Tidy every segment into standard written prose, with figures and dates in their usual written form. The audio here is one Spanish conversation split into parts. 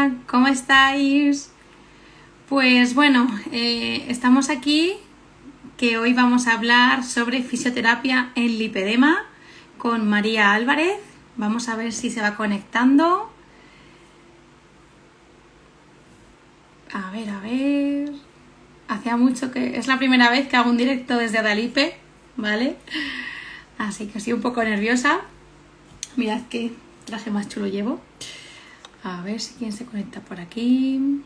Hola, ¿cómo estáis? Pues bueno, estamos aquí que hoy vamos a hablar sobre fisioterapia en lipedema con María Álvarez. Vamos a ver si se va conectando. A ver. Hacía mucho que... Es la primera vez que hago un directo desde Adalipe, ¿vale? Así que estoy un poco nerviosa. Mirad qué traje más chulo llevo. A ver si quién se conecta por aquí.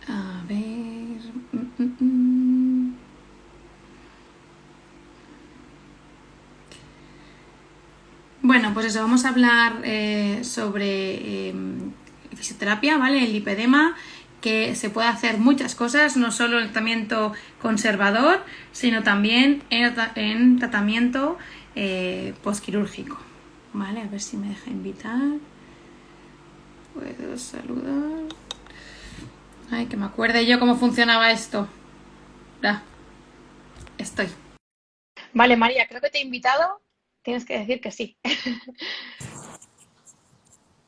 A ver. Bueno, pues eso, vamos a hablar sobre fisioterapia, ¿vale? El lipedema, que se puede hacer muchas cosas, no solo el tratamiento conservador, sino también en tratamiento postquirúrgico, ¿vale? A ver si me deja invitar. Puedo saludar. Ay, que me acuerde yo cómo funcionaba esto. Ya, estoy. Vale, María, creo que te he invitado. Tienes que decir que sí.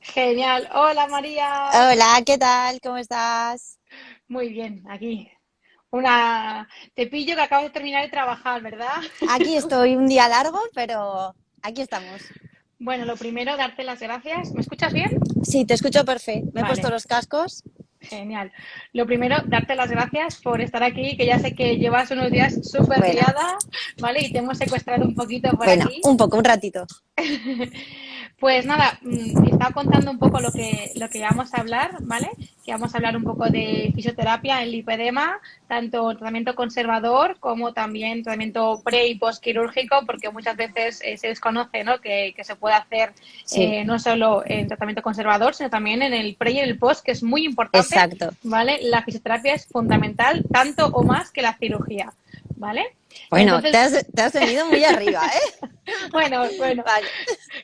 Genial. Hola, María. Hola, ¿qué tal? ¿Cómo estás? Muy bien, aquí. Una... Te pillo que acabas de terminar de trabajar, ¿verdad? Aquí estoy un día largo, pero aquí estamos. Bueno, lo primero, darte las gracias. ¿Me escuchas bien? Sí, te escucho perfecto. Me he puesto Vale, los cascos. genial. Lo primero, darte las gracias por estar aquí, que ya sé que llevas unos días súper Bueno, liada, ¿vale? Y te hemos secuestrado un poquito por bueno, aquí. un poco, un ratito. Pues nada, estaba contando un poco lo que vamos a hablar, ¿vale? Que vamos a hablar un poco de fisioterapia en lipedema, tanto tratamiento conservador como también tratamiento pre y postquirúrgico, porque muchas veces se desconoce, ¿no? Que se puede hacer Sí, no solo en tratamiento conservador, sino también en el pre y en el post, que es muy importante, exacto. ¿vale? La fisioterapia es fundamental, tanto o más que la cirugía, ¿vale? Bueno, Entonces, te has venido muy arriba, ¿eh? bueno. Vale,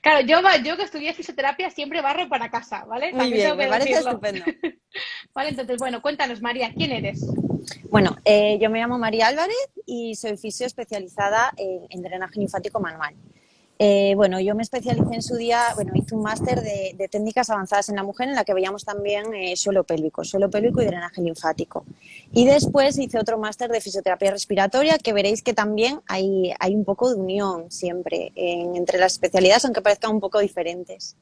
Claro, yo que estudié fisioterapia siempre barro para casa, ¿vale? muy También bien, tengo me que parece decirlo. estupendo. Vale, entonces, bueno, cuéntanos, María, ¿quién eres? Bueno, yo me llamo María Álvarez y soy fisio especializada en drenaje linfático manual. Bueno, yo me especialicé en su día, bueno, hice un máster de técnicas avanzadas en la mujer en la que veíamos también suelo pélvico y drenaje linfático. Y después hice otro máster de fisioterapia respiratoria que veréis que también hay un poco de unión siempre entre las especialidades, aunque parezcan un poco diferentes.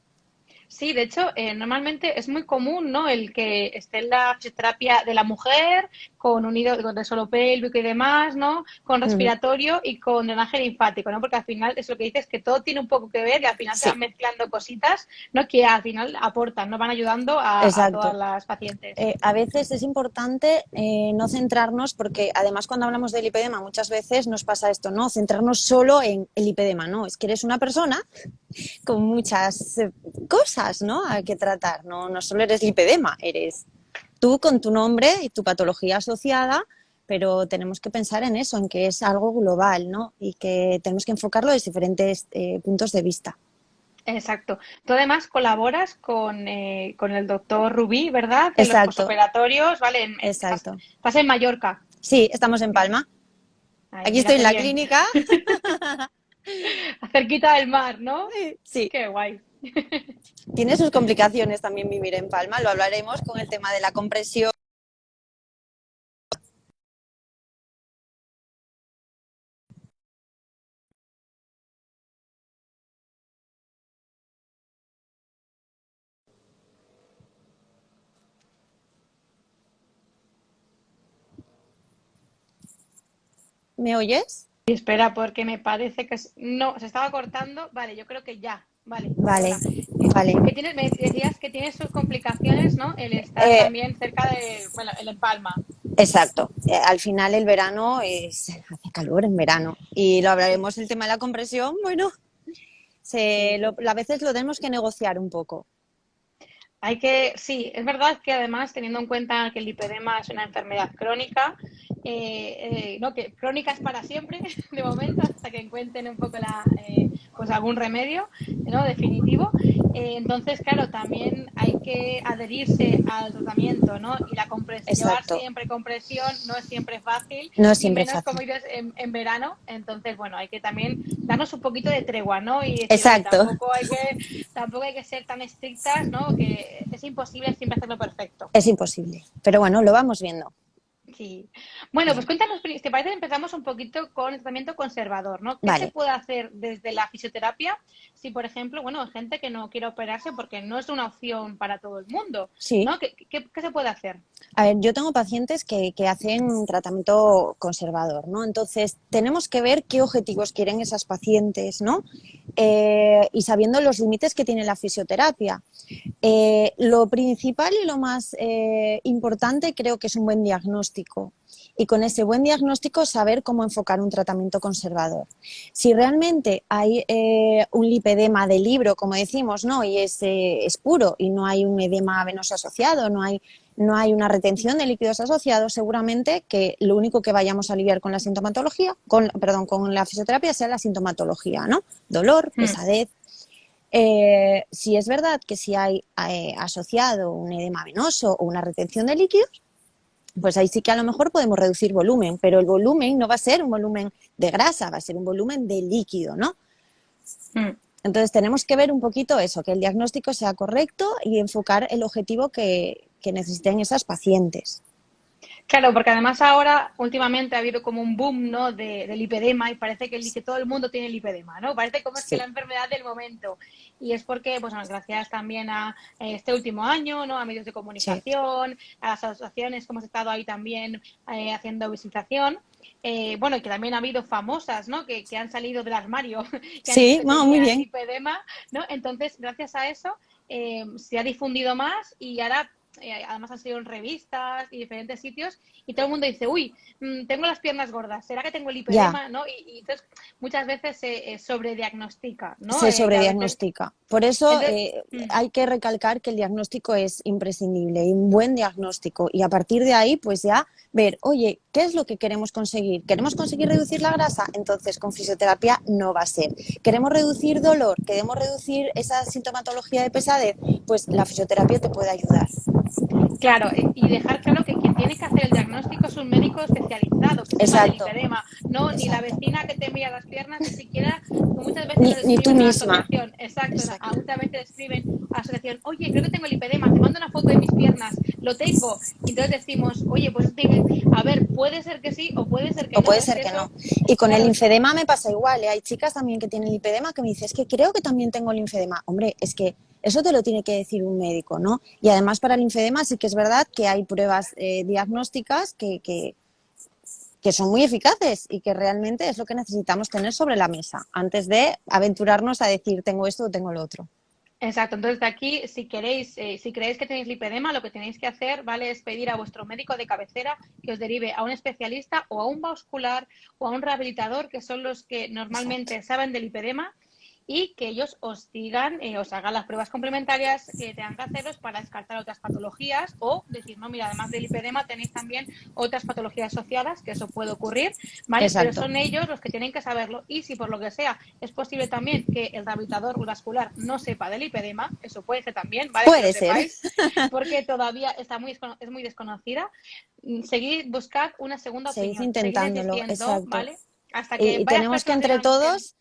Sí, de hecho, normalmente es muy común, ¿no? El que esté en la fisioterapia de la mujer, con unido con suelo pélvico y demás, ¿no? Con Ujú. respiratorio y con drenaje linfático, ¿no? Porque al final es lo que dices, que todo tiene un poco que ver y al final se Sí, van mezclando cositas, ¿no? Que al final aportan, ¿no? Van ayudando a todas exacto. las pacientes. A veces es importante no centrarnos, porque además cuando hablamos del lipedema muchas veces nos pasa esto, ¿no? Centrarnos solo en el lipedema, ¿no? Es que eres una persona con muchas cosas, ¿no? Hay que tratar, ¿no? No solo eres lipedema, eres tú con tu nombre y tu patología asociada, pero tenemos que pensar en eso, en que es algo global, ¿no? Y que tenemos que enfocarlo desde diferentes puntos de vista. Exacto. Tú además colaboras con el doctor Rubí, ¿verdad? En los Exacto, posoperatorios, ¿vale? exacto. Estás en Mallorca. Sí, estamos en Palma. Ay, Aquí mira estoy en qué la bien. clínica. Cerquita del mar, ¿no? Sí, Qué guay. tiene sus complicaciones también vivir en Palma, lo hablaremos con el tema de la compresión. ¿Me oyes? Y espera, porque me parece que... No, se estaba cortando. Vale, yo creo que ya. Vale, Vale, perdona. vale. Me decías que tiene sus complicaciones, ¿no? El estar Eh, también cerca de... Bueno, el Empalma. exacto. Al final el verano hace calor en verano y lo Sí, hablaremos el tema de la compresión. Bueno, sí. a veces lo tenemos que negociar un poco. Sí, es verdad que además, teniendo en cuenta que el lipedema es una enfermedad crónica, ¿no? Que crónicas para siempre, de momento, hasta que encuentren un poco pues algún remedio, ¿no? Definitivo. Entonces, claro, también hay que adherirse al tratamiento, ¿no? Y llevar Exacto. siempre compresión no es siempre fácil, No es y siempre menos como fácil. dices en verano. Entonces, bueno, hay que también darnos un poquito de tregua, ¿no? Y decir, oye, Exacto. tampoco hay que ser tan estrictas, ¿no? Que es imposible siempre hacerlo perfecto. Es imposible. Pero bueno, lo vamos viendo. Sí. Bueno, pues Bien. cuéntanos, si te parece, empezamos un poquito con el tratamiento conservador, ¿no? ¿Qué se Vale. puede hacer desde la fisioterapia si, por ejemplo, bueno, hay gente que no quiere operarse porque no es una opción para todo el mundo, Sí. ¿no? ¿Qué se puede hacer? A ver, yo tengo pacientes que hacen un tratamiento conservador, ¿no? Entonces, tenemos que ver qué objetivos quieren esas pacientes, ¿no? Y sabiendo los límites que tiene la fisioterapia. Lo principal y lo más importante creo que es un buen diagnóstico. Y con ese buen diagnóstico saber cómo enfocar un tratamiento conservador. Si realmente hay un lipedema de libro, como decimos, ¿no? Y es puro y no hay un edema venoso asociado, no hay una retención de líquidos asociados, seguramente que lo único que vayamos a aliviar con la sintomatología, con la fisioterapia sea la sintomatología, ¿no? Dolor, Hmm. pesadez. Si es verdad que si hay asociado un edema venoso o una retención de líquidos, pues ahí sí que a lo mejor podemos reducir volumen, pero el volumen no va a ser un volumen de grasa, va a ser un volumen de líquido, ¿no? Hmm. Entonces tenemos que ver un poquito eso, que el diagnóstico sea correcto y enfocar el objetivo que necesiten esas pacientes. Claro, porque además ahora últimamente ha habido como un boom, ¿no? Del lipedema, y parece que todo el mundo tiene lipedema, ¿no? Parece como es que la Sí, enfermedad del momento. Y es porque, pues bueno, gracias también a este último año, ¿no? A medios de sí, comunicación, a las asociaciones que hemos estado ahí también haciendo visibilización. Bueno, y que también ha habido famosas, ¿no? Que han salido del armario, que han dicho sí, que no, muy tenían bien. lipedema, ¿no? Entonces, gracias a eso, se ha difundido más, y ahora además han salido en revistas y diferentes sitios, y todo el mundo dice, uy, tengo las piernas gordas, ¿será que tengo el Ya, lipedema? ¿No? Y entonces muchas veces se sobrediagnostica, ¿no? se Que a veces... sobrediagnostica. Por eso Entonces, hay que recalcar que el diagnóstico es imprescindible, y un buen diagnóstico. Y a partir de ahí, pues ya ver, oye, ¿qué es lo que queremos conseguir? ¿Queremos conseguir reducir la grasa? Entonces con fisioterapia no va a ser. ¿Queremos reducir dolor? ¿Queremos reducir esa sintomatología de pesadez? Pues la fisioterapia te puede ayudar. claro, y dejar claro que quien tiene que hacer el diagnóstico es un médico especializado, que sepa del Exacto, lipedema, no ni la exacto. vecina que te mira las piernas, ni siquiera, que muchas veces nos Ni tú escriben a la misma. asociación, exacto, Exacto. muchas veces escriben a la asociación, oye, creo que tengo lipedema, te mando una foto de mis piernas, lo tengo, y entonces decimos, oye, pues a ver, puede ser que sí o puede ser que O no, puede es ser que que no. eso, Y con el claro, eso, linfedema me pasa igual, ¿eh? Hay chicas también que tienen linfedema que me dicen, es que creo que también tengo linfedema. Hombre, es que eso te lo tiene que decir un médico, ¿no? Y además para el linfedema sí que es verdad que hay pruebas diagnósticas que son muy eficaces y que realmente es lo que necesitamos tener sobre la mesa antes de aventurarnos a decir tengo esto o tengo lo otro. exacto. Entonces, de aquí, si creéis que tenéis lipedema, lo que tenéis que hacer, ¿vale? Es pedir a vuestro médico de cabecera que os derive a un especialista o a un vascular o a un rehabilitador, que son los que Exacto. normalmente saben del lipedema, y que ellos os digan, os hagan las pruebas complementarias que tengan que haceros para descartar otras patologías, o decir, no, mira, además del lipedema tenéis también otras patologías asociadas, que eso puede ocurrir, ¿vale? Pero Exacto. son ellos los que tienen que saberlo, y si por lo que sea es posible también que el rehabilitador vascular no sepa del lipedema, eso puede ser también, ¿vale? Que lo Puede ser. sepáis, porque todavía es muy desconocida. Seguid, buscad una segunda Seguid opinión, seguid intentándolo, diciendo, exacto. ¿vale? Hasta que Y varias tenemos que personas entre digan todos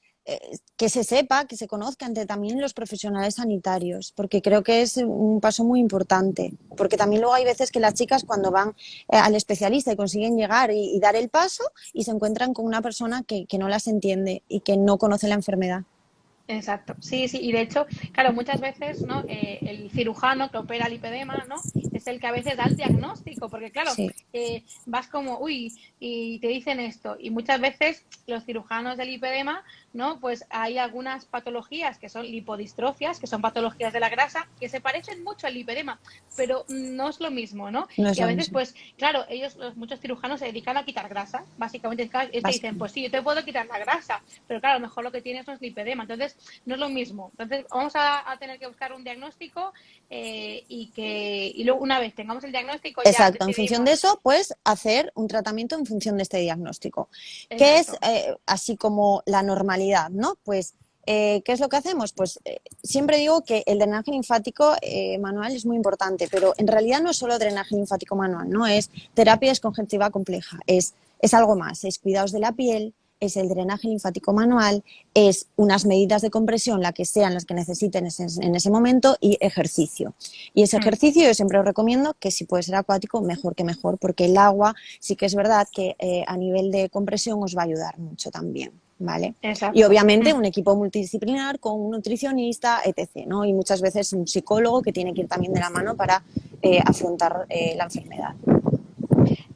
que se sepa, que se conozca entre también los profesionales sanitarios, porque creo que es un paso muy importante. Porque también luego hay veces que las chicas cuando van al especialista y consiguen llegar y dar el paso y se encuentran con una persona que no las entiende y que no conoce la enfermedad. exacto, sí, sí, y de hecho, claro, muchas veces, ¿no? El cirujano que opera el lipedema, ¿no? Es el que a veces da el diagnóstico, porque claro, Sí, vas como, uy, y te dicen esto, y muchas veces los cirujanos del lipedema, ¿no? Pues hay algunas patologías que son lipodistrofias, que son patologías de la grasa, que se parecen mucho al lipedema, pero no es lo mismo, ¿no? no es Y a lo veces, mismo. pues, claro, muchos cirujanos se dedican a quitar grasa, básicamente, y te dicen, Básicamente. pues sí, yo te puedo quitar la grasa, pero claro, a lo mejor lo que tienes no es lipedema, entonces no es lo mismo. Entonces vamos a tener que buscar un diagnóstico, y luego una vez tengamos el diagnóstico ya Exacto, en función de decidimos. eso luego, pues, hacer un tratamiento en función de este diagnóstico. ¿Qué es así como la normalidad, ¿no? Pues, ¿qué es lo que hacemos? Pues siempre digo que el drenaje linfático manual es muy importante, pero en realidad no es solo drenaje linfático manual, ¿no? Es terapia descongestiva compleja, es algo más, es cuidados de la piel, es el drenaje linfático manual, es unas medidas de compresión, la que sean las que necesiten en ese momento, y ejercicio. Y ese ejercicio yo siempre os recomiendo que si puede ser acuático, mejor que mejor, porque el agua sí que es verdad que a nivel de compresión os va a ayudar mucho también. ¿Vale? Y Exacto. obviamente un equipo multidisciplinar con un nutricionista, etc., ¿no? Y muchas veces un psicólogo que tiene que ir también de la mano para afrontar la enfermedad.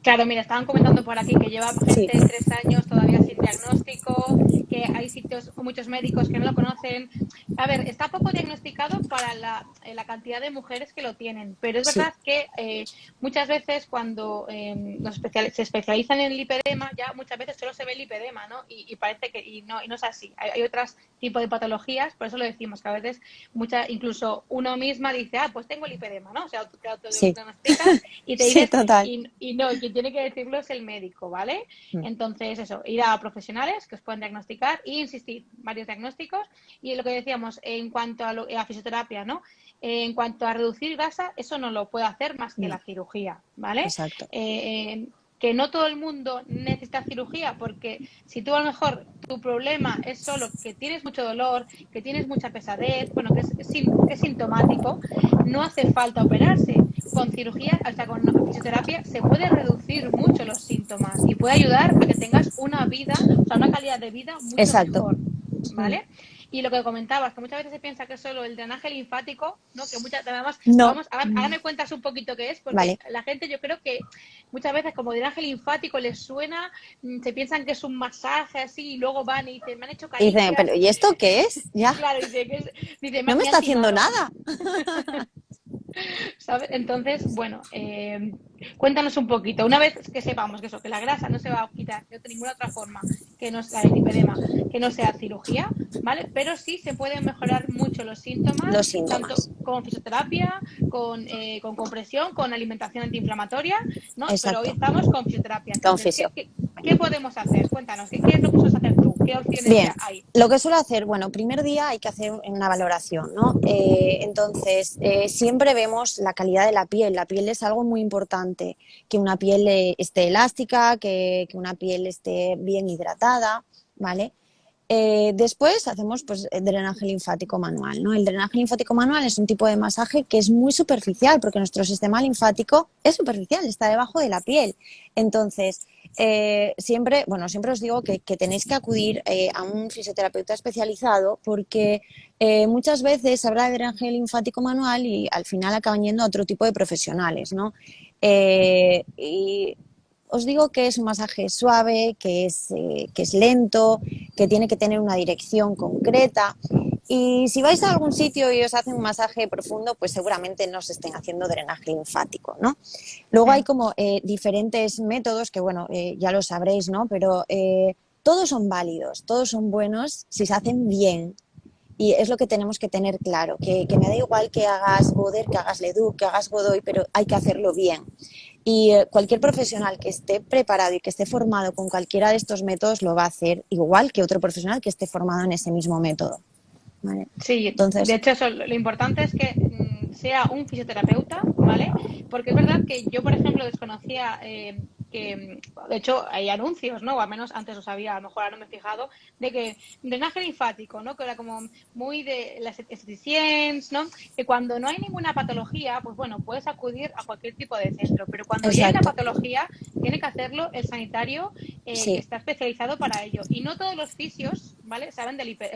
Claro, mira, estaban comentando por aquí que lleva Sí, gente 3 años todavía sin diagnóstico, que hay sitios, muchos médicos que no lo conocen. A ver, está poco diagnosticado para la cantidad de mujeres que lo tienen, pero es sí, verdad que muchas veces cuando se especializan en el lipedema, ya muchas veces solo se ve el lipedema, ¿no? Y parece que y no es así. Hay otros tipos de patologías, por eso lo decimos, que a veces incluso uno misma dice, pues tengo lipedema, ¿no? O sea, te sí, autodiagnosticas y te sí, dices, total. y no, quien tiene que decirlo es el médico, ¿vale? Entonces, eso, ir a profesionales que os pueden diagnosticar y insistir, varios diagnósticos. Y lo que decíamos, en cuanto a fisioterapia, ¿no? En cuanto a reducir grasa, eso no lo puede hacer más que No, la cirugía, ¿vale? exacto. Que no todo el mundo necesita cirugía, porque si tú a lo mejor tu problema es solo que tienes mucho dolor, que tienes mucha pesadez, bueno, que es sintomático, no hace falta operarse. Con cirugía, o sea, con fisioterapia, se puede reducir mucho los síntomas y puede ayudar a que tengas una vida, o sea, una calidad de vida mucho Exacto. mejor, ¿vale? Y lo que comentabas, que muchas veces se piensa que es solo el drenaje linfático, ¿no? Que además, No, vamos, ahora me cuentas un poquito qué es, porque vale. la gente yo creo que muchas veces como drenaje linfático les suena, se piensan que es un masaje así y luego van y dicen, me han hecho Y dicen, caricias. pero ¿y esto qué es? Ya, Claro, dice, no me me han está haciendo timado. nada. ¿Sabes? Entonces, bueno, cuéntanos un poquito. Una vez que sepamos que eso, que la grasa no se va a quitar de ninguna otra forma que no sea el lipedema, que no sea cirugía, ¿vale? Pero sí se pueden mejorar mucho los síntomas, Los tanto síntomas. con fisioterapia, con compresión, con alimentación antiinflamatoria, ¿no? Pero hoy Exacto. estamos con fisioterapia. Con Entonces, fisio. ¿qué podemos hacer? Cuéntanos, ¿qué es lo que sueles hacer tú? ¿Qué opciones Bien, ya hay? lo que suelo hacer, bueno, primer día hay que hacer una valoración, ¿no? Entonces, siempre vemos la calidad de la piel. La piel es algo muy importante, que una piel esté elástica, que una piel esté bien hidratada, ¿vale? Después hacemos pues el drenaje linfático manual, ¿no? El drenaje linfático manual es un tipo de masaje que es muy superficial porque nuestro sistema linfático es superficial, está debajo de la piel. Entonces, siempre os digo que tenéis que acudir a un fisioterapeuta especializado porque muchas veces se habla de drenaje linfático manual y al final acaban yendo a otro tipo de profesionales, ¿no? Y os digo que es un masaje suave, que es lento, que tiene que tener una dirección concreta. Y si vais a algún sitio y os hacen un masaje profundo, pues seguramente no os estén haciendo drenaje linfático, ¿no? Luego hay como diferentes métodos que, bueno, ya lo sabréis, ¿no? Pero todos son válidos, todos son buenos si se hacen bien. Y es lo que tenemos que tener claro, que me da igual que hagas Boder, que hagas Ledoux, que hagas Godoy, pero hay que hacerlo bien. Y cualquier profesional que esté preparado y que esté formado con cualquiera de estos métodos lo va a hacer igual que otro profesional que esté formado en ese mismo método. ¿Vale? Sí, de Entonces, hecho eso, lo importante es que sea un fisioterapeuta, ¿vale? Porque es verdad que yo, por ejemplo, desconocía que, de hecho, hay anuncios, ¿no? O al menos antes lo sabía, a lo mejor ahora no me he fijado, de que drenaje linfático, ¿no? Que era como muy de las estheticiens, ¿no? Que cuando no hay ninguna patología, pues bueno, puedes acudir a cualquier tipo de centro, pero cuando ya hay una exacto. patología, tiene que hacerlo el sanitario que Sí, está especializado para ello. Y no todos los fisios, ¿vale? O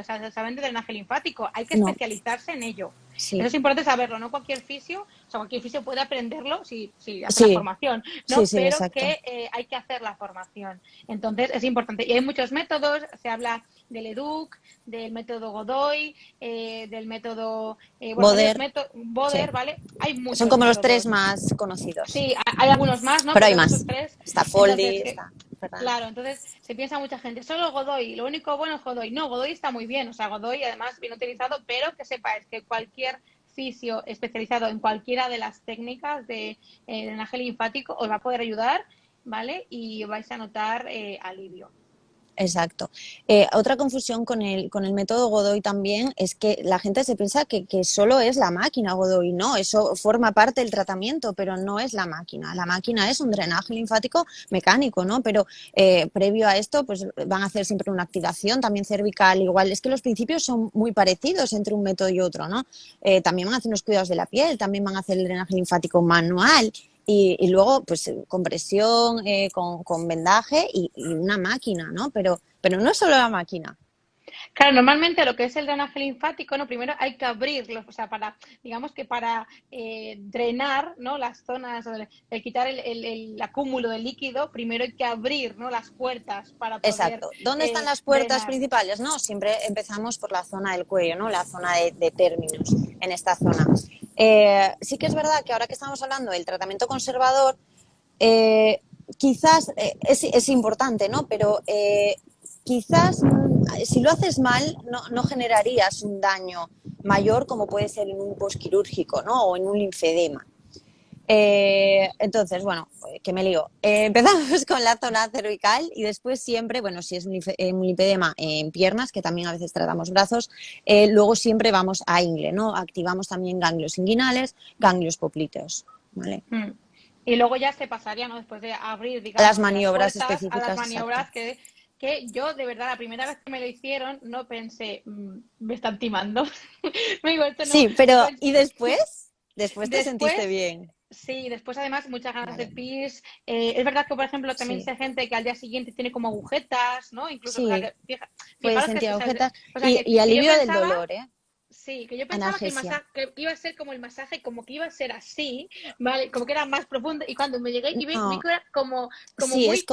sea, saben de drenaje linfático. Hay que no, especializarse en ello. Eso sí, es importante saberlo. No cualquier fisio, o sea, cualquier fisio puede aprenderlo si hace la sí, formación, sí, ¿no? sí, Pero exacto. que hay que hacer la formación. Entonces, es importante. Y hay muchos métodos. Se habla del EDUC, del método Godoy, del método, bueno, varios Boder, métodos, sí. Boder, ¿vale? Hay Son muchos como los tres métodos. más conocidos. Sí, hay algunos más, ¿no? Pero hay Pero esos más. tres. Está Entonces, Foldi, está Ferran. claro, entonces se piensa mucha gente, solo Godoy, lo único bueno es Godoy. No, Godoy está muy bien, o sea, Godoy además bien utilizado, pero que sepáis que cualquier fisio especializado en cualquiera de las técnicas de drenaje linfático os va a poder ayudar, ¿vale? Y vais a notar alivio. Exacto. Otra confusión con el método Godoy también es que la gente se piensa que solo es la máquina Godoy. No, eso forma parte del tratamiento, pero no es la máquina. La máquina es un drenaje linfático mecánico, ¿no? Pero previo a esto, pues van a hacer siempre una activación también cervical. Igual, es que los principios son muy parecidos entre un método y otro, ¿no? También van a hacer unos cuidados de la piel, también van a hacer el drenaje linfático manual. Y luego, pues, compresión, con vendaje y una máquina, ¿no? Pero no es solo la máquina. Claro, normalmente lo que es el drenaje linfático, ¿no? Primero hay que abrirlo, o sea, digamos que para drenar, ¿no? Las zonas, el quitar el acúmulo de líquido, primero hay que abrir, ¿no? Las puertas para poder Exacto. ¿Dónde están las puertas drenar. principales? No, siempre empezamos por la zona del cuello, ¿no? La zona de términos, en esta zona. Sí que es verdad que ahora que estamos hablando del tratamiento conservador, quizás es importante, ¿no? Pero quizás si lo haces mal no generarías un daño mayor como puede ser en un postquirúrgico, ¿no? O en un linfedema. Entonces, bueno, que me lío. Empezamos con la zona cervical y después siempre, bueno, si es un linfedema en piernas, que también a veces tratamos brazos, luego siempre vamos a ingle, ¿no? Activamos también ganglios inguinales, ganglios popliteos, ¿vale? Y luego ya se pasaría, ¿no? Después de abrir, A las digamos, las maniobras puertas, a las específicas, exacto. maniobras que yo, de verdad, la primera vez que me lo hicieron, no pensé, me están timando. Me digo, esto no. Sí, pero Pues, ¿y después? Después te sentiste después, bien. sí, después además muchas ganas de Vale. pis. Es verdad que, por ejemplo, también Sí, sé gente que al día siguiente tiene como agujetas, ¿no? Incluso, o sea, sí, que puedes puedes que, sentir o sea, agujetas o sea, y que yo alivio del pensaba. dolor, ¿eh? Sí, que yo pensaba que el Analgesia. masaje que iba a ser como el masaje, como que iba a ser así, ¿vale? Como que era más profundo. Y cuando me llegué y vi No, que era como sí, muy.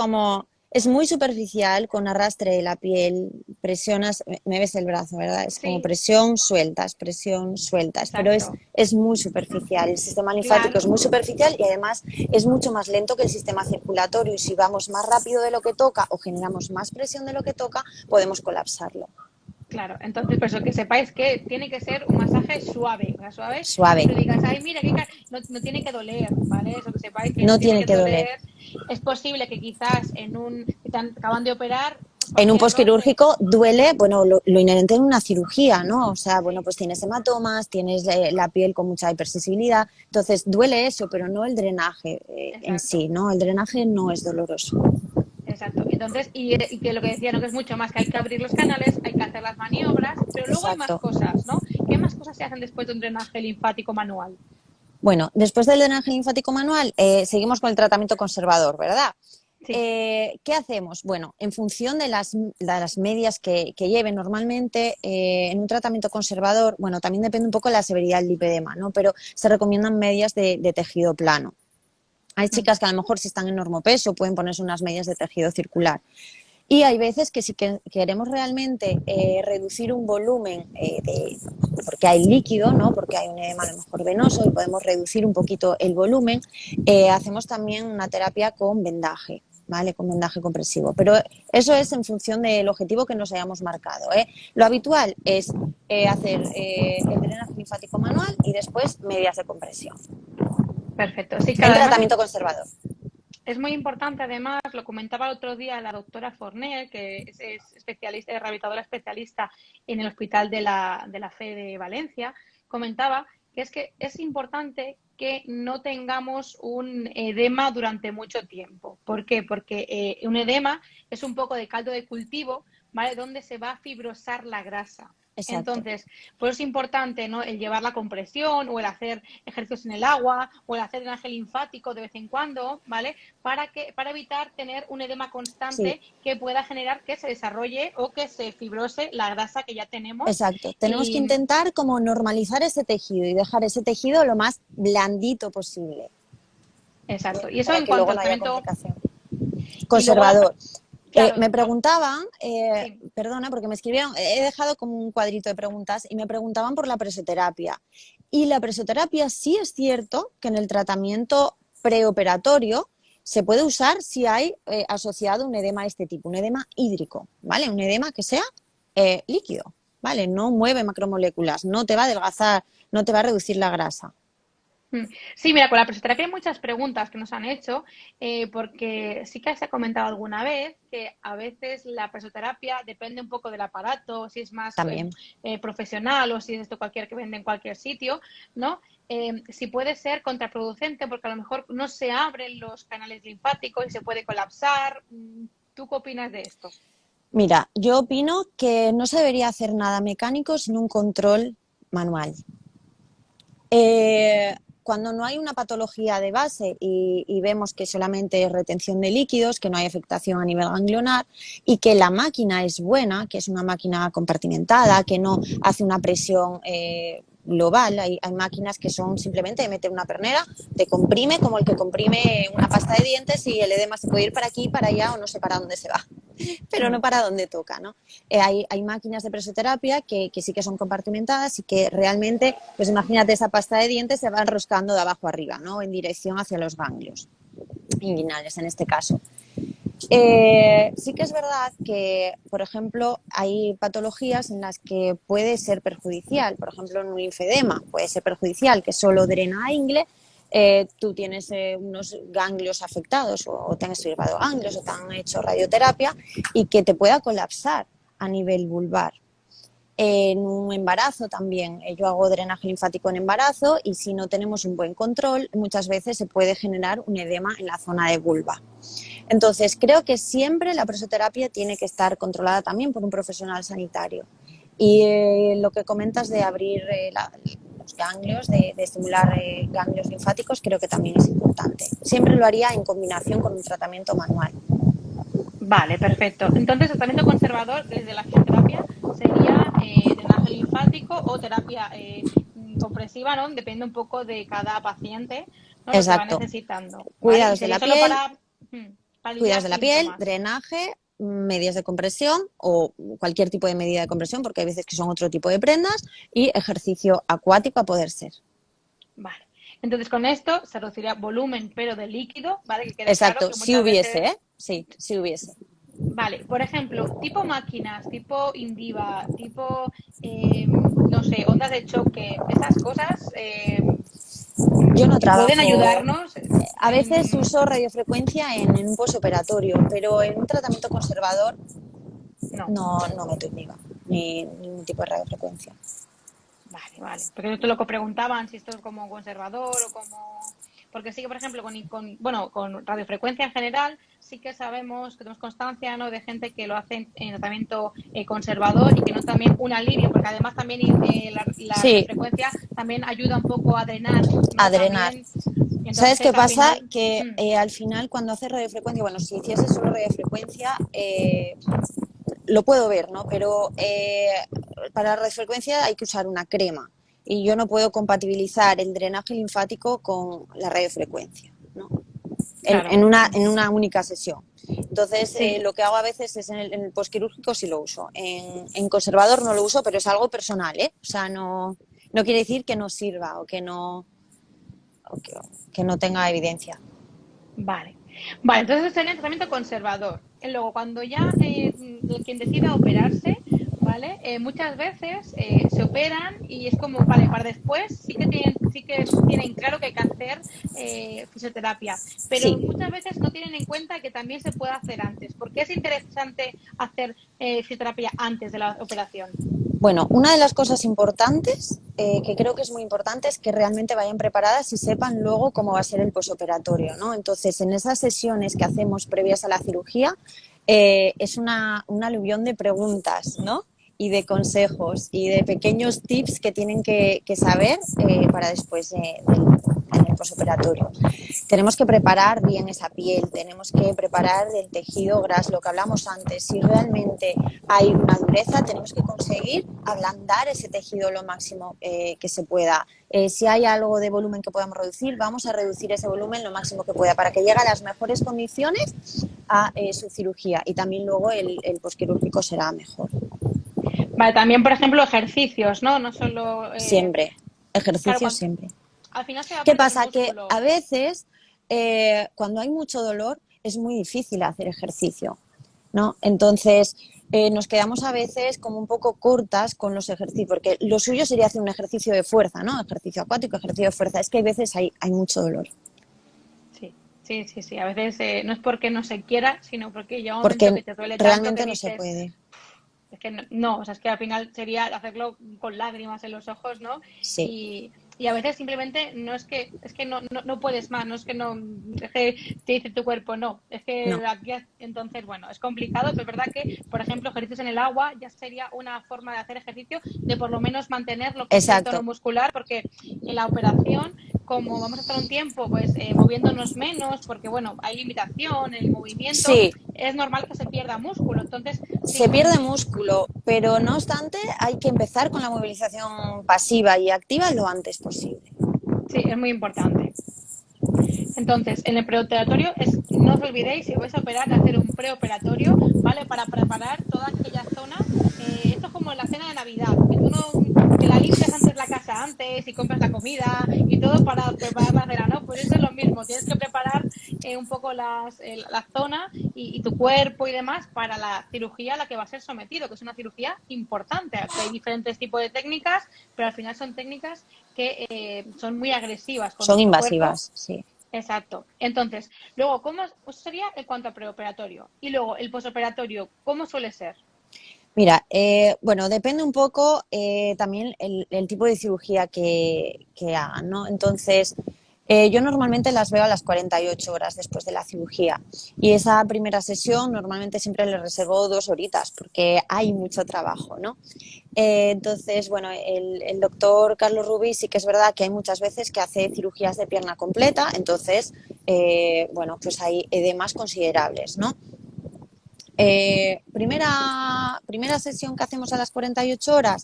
es muy superficial, con arrastre de la piel, presionas, me ves el brazo, ¿verdad? Es como Sí, presión, sueltas, pero exacto. es muy superficial. El sistema linfático es Claro, muy superficial y además es mucho más lento que el sistema circulatorio y si vamos más rápido de lo que toca o generamos más presión de lo que toca, podemos colapsarlo. claro. Entonces, por eso que sepáis que tiene que ser un masaje suave, o sea, suave, Suave, que no digas, ay, mira, no tiene que doler, ¿vale? Eso que sepáis que no no tiene tiene que que doler. doler. Es posible que quizás que te acaban de operar, En un cualquier roce. posquirúrgico duele, bueno, lo inherente en una cirugía, ¿no? O sea, bueno, Sí, pues tienes hematomas, tienes la piel con mucha hipersensibilidad, entonces duele eso, pero no el drenaje en exacto. sí, ¿no? El drenaje no es doloroso. Exacto. Entonces, y que lo que decía, ¿no? Que es mucho más que hay que abrir los canales, hay que hacer las maniobras, pero luego hay más Exacto. cosas, ¿no? ¿Qué más cosas se hacen después de un drenaje linfático manual? Bueno, después del drenaje linfático manual, seguimos con el tratamiento conservador, ¿verdad? Sí. ¿Qué hacemos? Bueno, en función de las medias que lleven normalmente en un tratamiento conservador, bueno, también depende un poco de la severidad del lipedema, ¿no? Pero se recomiendan medias de tejido plano. Hay chicas que a lo mejor si están en normopeso pueden ponerse unas medias de tejido circular. Y hay veces que si queremos realmente reducir un volumen, porque hay líquido, ¿no? Porque hay un edema a lo mejor venoso y podemos reducir un poquito el volumen, hacemos también una terapia con vendaje, ¿vale? Con vendaje compresivo. Pero eso es en función del objetivo que nos hayamos marcado, ¿eh? Lo habitual es hacer el drenaje linfático manual y después medias de compresión. Perfecto. Sí, En claro, además tratamiento conservador. es muy importante, además, lo comentaba el otro día la doctora Forner, que es especialista, es rehabilitadora especialista en el Hospital de la Fe de Valencia, comentaba que es importante que no tengamos un edema durante mucho tiempo. ¿Por qué? Porque un edema es un poco de caldo de cultivo, ¿vale? Donde se va a fibrosar la grasa. Exacto. Entonces, pues es importante, ¿no? El llevar la compresión o el hacer ejercicios en el agua o el hacer drenaje linfático de vez en cuando, ¿vale? Para evitar tener un edema Sí, constante que pueda generar que se desarrolle o que se fibrose la grasa que ya tenemos. exacto. Tenemos que Y intentar como normalizar ese tejido y dejar ese tejido lo más blandito posible, exacto. ¿vale? Y eso Para en que luego cuanto no al haya tratamiento. complicación. Y luego Conservador. claro, Me preguntaban, sí. perdona, porque me escribieron, he dejado como un cuadrito de preguntas y me preguntaban por la presoterapia. Y la presoterapia sí es cierto que en el tratamiento preoperatorio se puede usar si hay asociado un edema de este tipo, un edema hídrico, ¿vale? Un edema que sea líquido, ¿vale? No mueve macromoléculas, no te va a adelgazar, no te va a reducir la grasa. Sí, mira, con la presoterapia hay muchas preguntas que nos han hecho, porque sí que se ha comentado alguna vez que a veces la presoterapia depende un poco del aparato, si es más También. profesional o si es esto cualquier que vende en cualquier sitio, ¿no? Si puede ser contraproducente porque a lo mejor no se abren los canales linfáticos y se puede colapsar. ¿Tú qué opinas de esto? Mira, yo opino que no se debería hacer nada mecánico sin un control manual. Eh, Cuando no hay una patología de base y vemos que solamente es retención de líquidos, que no hay afectación a nivel ganglionar y que la máquina es buena, que es una máquina compartimentada, que no hace una presión global, hay máquinas que son simplemente de meter una pernera, te comprime como el que comprime una pasta de dientes y el edema se puede ir para aquí, para allá o no sé para dónde se va, pero no para donde toca, ¿no? Hay máquinas de presoterapia que sí que son compartimentadas y que realmente, pues imagínate, esa pasta de dientes se va enroscando de abajo arriba, ¿no? En dirección hacia los ganglios inguinales en este caso. Sí que es verdad que, por ejemplo, hay patologías en las que puede ser perjudicial. Por ejemplo, en un linfedema puede ser perjudicial, que solo drena a ingle. Tú tienes unos ganglios afectados o te han extirpado ganglios o te han hecho radioterapia y que te pueda colapsar a nivel vulvar. En un embarazo también, yo hago drenaje linfático en embarazo y si no tenemos un buen control, muchas veces se puede generar un edema en la zona de vulva. Entonces, creo que siempre la presoterapia tiene que estar controlada también por un profesional sanitario. Y lo que comentas de abrir los ganglios, de estimular ganglios linfáticos, creo que también es importante. Siempre lo haría en combinación con un tratamiento manual. Vale, perfecto. Entonces, tratamiento conservador desde la fisioterapia sería drenaje linfático o terapia compresiva, ¿no? Depende un poco de cada paciente, ¿no? Lo que va Exacto. necesitando, ¿vale? Y Cuidados de sería la solo piel, para cuidados aliviar de la piel, síntomas. drenaje, medidas de compresión o cualquier tipo de medida de compresión, porque hay veces que son otro tipo de prendas, y ejercicio acuático a poder ser. Vale. Entonces, con esto se reduciría volumen, pero de líquido, ¿vale? Que quede claro Exacto, que si muchas hubiese, veces. ¿eh? Sí, si hubiese. Vale, por ejemplo, tipo máquinas, tipo Indiva, tipo, no sé, ondas de choque, esas cosas Yo no pueden trabajo, ayudarnos a veces en. uso radiofrecuencia en un posoperatorio, pero en un tratamiento conservador No, no meto INIVA ni ningún tipo de radiofrecuencia. vale, vale. Porque esto lo que preguntaban, si esto es como conservador o como. Porque sí que, por ejemplo, bueno, con radiofrecuencia en general, sí que sabemos, que tenemos constancia, ¿no? De gente que lo hace en tratamiento conservador y que no también un alivio, porque además también la Sí, radiofrecuencia también ayuda un poco a drenar, a ¿no? drenar. También. ¿Sabes qué Entonces, al pasa? final. Que al final cuando haces radiofrecuencia, bueno, si hiciese solo radiofrecuencia, lo puedo ver, ¿no? Pero para la radiofrecuencia hay que usar una crema y yo no puedo compatibilizar el drenaje linfático con la radiofrecuencia, ¿no? Claro. En una única sesión. Entonces, Sí. lo que hago a veces es en el posquirúrgico sí lo uso. En conservador no lo uso, pero es algo personal, ¿eh? O sea, no quiere decir que no sirva o que no tenga evidencia. Vale. Vale, entonces sería el tratamiento conservador. Y luego, cuando ya quien decida operarse, ¿vale? Muchas veces se operan y es como, vale, para después sí que tienen claro que hay que hacer fisioterapia, pero Sí. muchas veces no tienen en cuenta que también se puede hacer antes. ¿Por qué es interesante hacer fisioterapia antes de la operación? Bueno, una de las cosas importantes, que creo que es muy importante, es que realmente vayan preparadas y sepan luego cómo va a ser el posoperatorio, ¿no? Entonces, en esas sesiones que hacemos previas a la cirugía, es un aluvión de preguntas, ¿no? Y de consejos y de pequeños tips que tienen que saber para después en el posoperatorio. Tenemos que preparar bien esa piel, tenemos que preparar el tejido graso, lo que hablamos antes. Si realmente hay una dureza, tenemos que conseguir ablandar ese tejido lo máximo que se pueda. Si hay algo de volumen que podamos reducir, vamos a reducir ese volumen lo máximo que pueda para que llegue a las mejores condiciones a su cirugía y también luego el posquirúrgico será mejor. Vale, también, por ejemplo, ejercicios, ¿no? No solo. Siempre, Claro, ejercicio siempre. al final se va ¿Qué perdiendo el pasa? Que a músculo. veces cuando hay mucho dolor es muy difícil hacer ejercicio, ¿no? Entonces, nos quedamos a veces como un poco cortas con los ejercicios, porque lo suyo sería hacer un ejercicio de fuerza, ¿no? Ejercicio acuático, ejercicio de fuerza. Es que hay veces hay mucho dolor, Sí, sí, sí, sí. A veces no es porque no se quiera, sino porque llega un momento porque que te duele tanto que realmente no se dices, puede. es que no, no, o sea, es que al final sería hacerlo con lágrimas en los ojos, ¿no? Sí, Y a veces simplemente no es que no puedes más, no es que no, es que te dice tu cuerpo, no, es que no, aquí, entonces, bueno, es complicado, pero es verdad que, por ejemplo, ejercicios en el agua ya sería una forma de hacer ejercicio, de por lo menos mantener lo que es el tono exacto. muscular, porque en la operación, como vamos a estar un tiempo, pues moviéndonos menos, porque, bueno, hay limitación, el movimiento, Sí, es normal que se pierda músculo, entonces, se sí, pierde músculo, pero no obstante hay que empezar con la movilización pasiva y activa lo antes posible. sí, es muy importante. Entonces, en el preoperatorio no os olvidéis, si vais a operar, de hacer un preoperatorio, ¿vale? Para preparar toda aquella zona. Esto es como la cena de Navidad, que tú no, que la limpias antes la casa antes y compras la comida y todo para preparar la cena, ¿no? Pues eso es lo mismo, tienes que preparar un poco la zona y tu cuerpo y demás para la cirugía a la que va a ser sometido, que es una cirugía importante, que hay diferentes tipos de técnicas, pero al final son técnicas que son muy agresivas con Son nuestro cuerpo. invasivas, sí. Exacto. Entonces, luego, ¿cómo eso sería en cuanto a preoperatorio? Y luego, el posoperatorio, ¿cómo suele ser? Mira, bueno, depende un poco también el tipo de cirugía que hagan, ¿no? Entonces, yo normalmente las veo a las 48 horas después de la cirugía y esa primera sesión normalmente siempre le reservo 2 horitas porque hay mucho trabajo, ¿no? Entonces, bueno, el doctor Carlos Rubí sí que es verdad que hay muchas veces que hace cirugías de pierna completa, entonces, bueno, pues hay edemas considerables, ¿no? Primera sesión que hacemos a las 48 horas,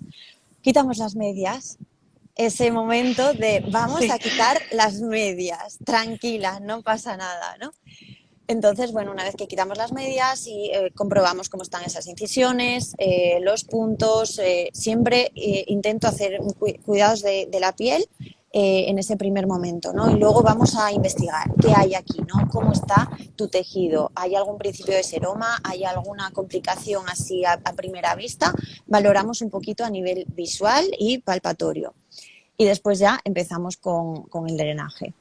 quitamos las medias. Ese momento de vamos Sí. a quitar las medias, tranquila, no pasa nada, ¿no? Entonces, bueno, una vez que quitamos las medias y comprobamos cómo están esas incisiones, los puntos, siempre intento hacer cuidados de la piel en ese primer momento, ¿no? Y luego vamos a investigar qué hay aquí, ¿no? Cómo está tu tejido, ¿hay algún principio de seroma? ¿Hay alguna complicación así a primera vista? Valoramos un poquito a nivel visual y palpatorio. Y después ya empezamos con el drenaje.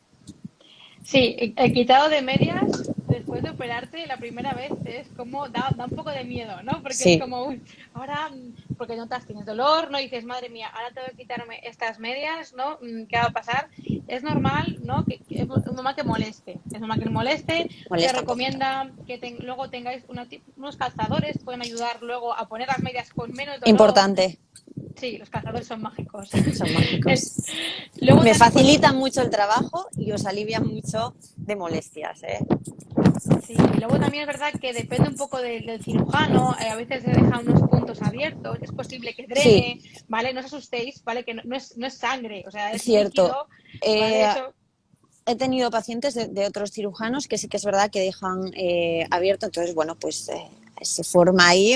Sí, el quitado de medias después de operarte la primera vez es como da un poco de miedo, ¿no? Porque es Sí, como, uy, ahora, porque notas, tienes dolor, ¿no? Y dices, madre mía, ahora tengo que quitarme estas medias, ¿no? ¿Qué va a pasar? Es normal, ¿no? Es normal que moleste, es normal que moleste. Se molesta un poquito. recomienda que luego tengáis unos calzadores, pueden ayudar luego a poner las medias con menos dolor. Importante, Sí, los calzadores son mágicos. son mágicos. Luego Me también cuando facilitan mucho el trabajo y os alivian mucho de molestias, ¿eh? Sí, y luego también es verdad que depende un poco del cirujano, a veces se dejan unos puntos abiertos, es posible que Sí, drene, ¿vale? No os asustéis, ¿vale? Que no es sangre, o sea, es cierto. líquido, ¿vale? Eh, Eso, he tenido pacientes de otros cirujanos que sí que es verdad que dejan abierto, entonces, bueno, pues se forma ahí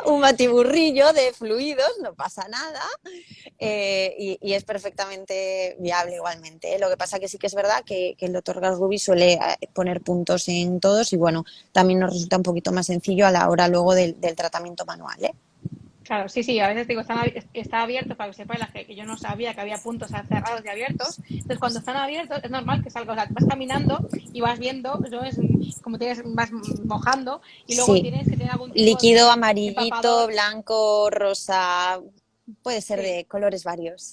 un batiburrillo de fluidos, no pasa nada, y es perfectamente viable igualmente, ¿eh? Lo que pasa que sí que es verdad que el doctor Gasrubi suele poner puntos en todos y bueno, también nos resulta un poquito más sencillo a la hora luego del tratamiento manual, ¿eh? claro, sí, sí, a veces digo, está abierto para que sepáis que yo no sabía que había puntos cerrados y abiertos, entonces cuando están abiertos es normal que salga, o sea, vas caminando y vas viendo, ¿no? Es como tienes, vas mojando y luego Sí, tienes que tener algún tipo líquido de amarillito, empapador, blanco, rosa, puede ser sí. de colores varios,